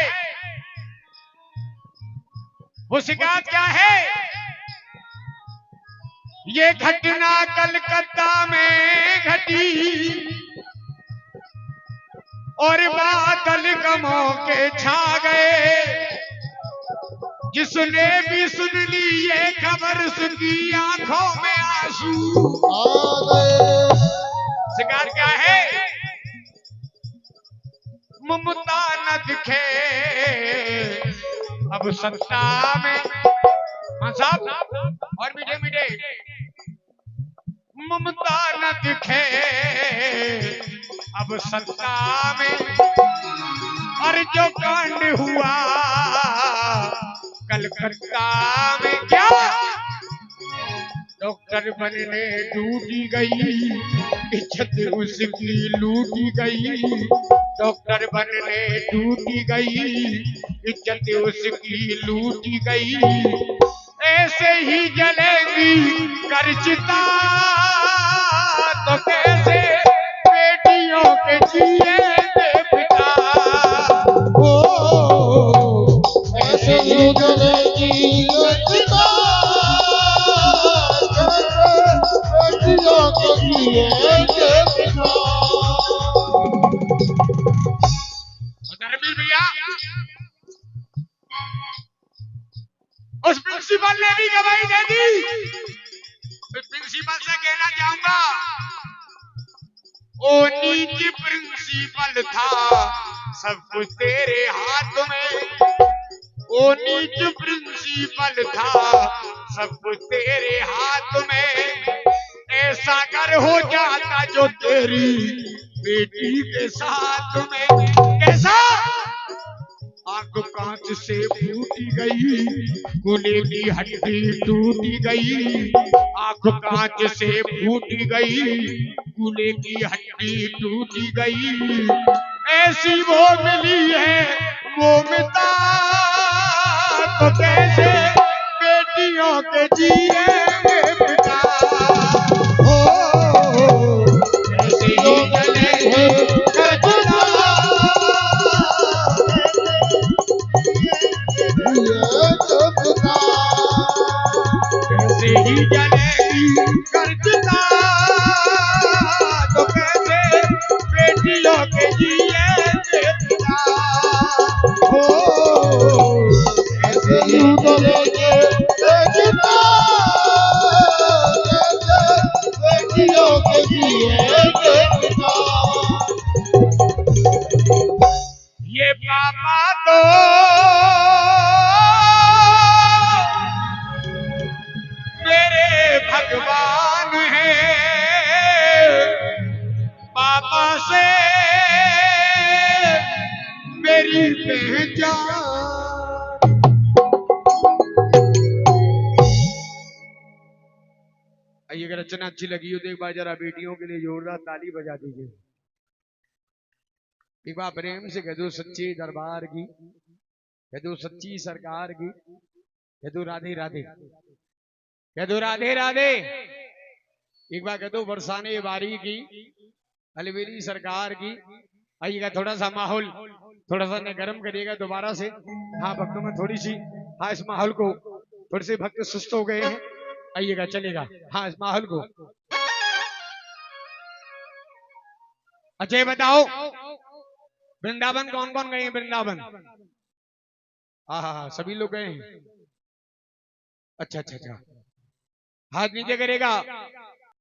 वो शिकायत क्या है? ये घटना कलकत्ता में घटी और बादल गमों के छा गए। जिसने भी सुन ली ये खबर, उसकी आंखों में आंसू आ गए। शिकायत क्या है? ममता न दिखे अब सत्ता में। हाँ साहब, और मीठे मीठे। ममता न दिखे अब सत्ता में, और जो कांड हुआ कलकत्ता में, क्या डॉक्टर बनने टूटी गई, इज्जत उसकी लूटी गई। डॉक्टर बनने टूटी गई, इज्जत उसकी लूटी गई। ऐसे ही जलेगी करचिता, तो कैसे बेटियों के जिएंगे पिता। ओ ऐसे ही जलेगी लज्जा, बेटियों के जिएंगे पिता। धर्मवीर भैया, उस प्रिंसिपल ने भी गवाही दे दी। प्रिंसिपल से कहना चाहूंगा, ओ नीच प्रिंसिपल था, सब कुछ तेरे हाथ में। ओ नीच प्रिंसिपल था, सब कुछ तेरे हाथ में। ऐसा कर हो जाता जो तेरी बेटी के साथ में। कैसा? आंख कांच से फूटी गई, कूल्हे की हड्डी टूटी गई। आंख कांच से फूटी गई, कूल्हे की हड्डी टूटी गई। ऐसी वो मिली है वो मिता, तो कैसे बेटियों के जिएंगे पिता। हो ऐसे ही जलेंगे करचिता, कैसे ही जलेगी करचिता, तो कैसे बेटियों के जिएंगे पिता। हो ऐसे ही जलेगी लज्जा, बेटियों के जिएंगे पिता। ये पापा तो मेरे भगवान हैं, पापा से मेरी पहचान। आइए, अगर रचना अच्छी लगी हो तो एक बार जरा बेटियों के लिए जोरदार ताली बजा दीजिए। एक बार प्रेम से कह दो सच्चे दरबार की, कह दो सच्ची सरकार की, कह दो राधे राधे, कह दो राधे राधे। एक बार कह दो बरसाने बारी की, अलवेली सरकार की। आइएगा, थोड़ा सा माहौल थोड़ा सा गर्म करिएगा दोबारा से। हाँ, भक्तों में थोड़ी सी, हाँ इस माहौल को, थोड़े से भक्त सुस्त हो गए हैं। आइएगा, चलेगा। हाँ, इस माहौल को। अच्छा, ये बताओ वृंदावन कौन कौन गए हैं? वृंदावन हाँ हाँ हाँ, सभी लोग गए हैं। अच्छा अच्छा अच्छा, हाथ नीचे करेगा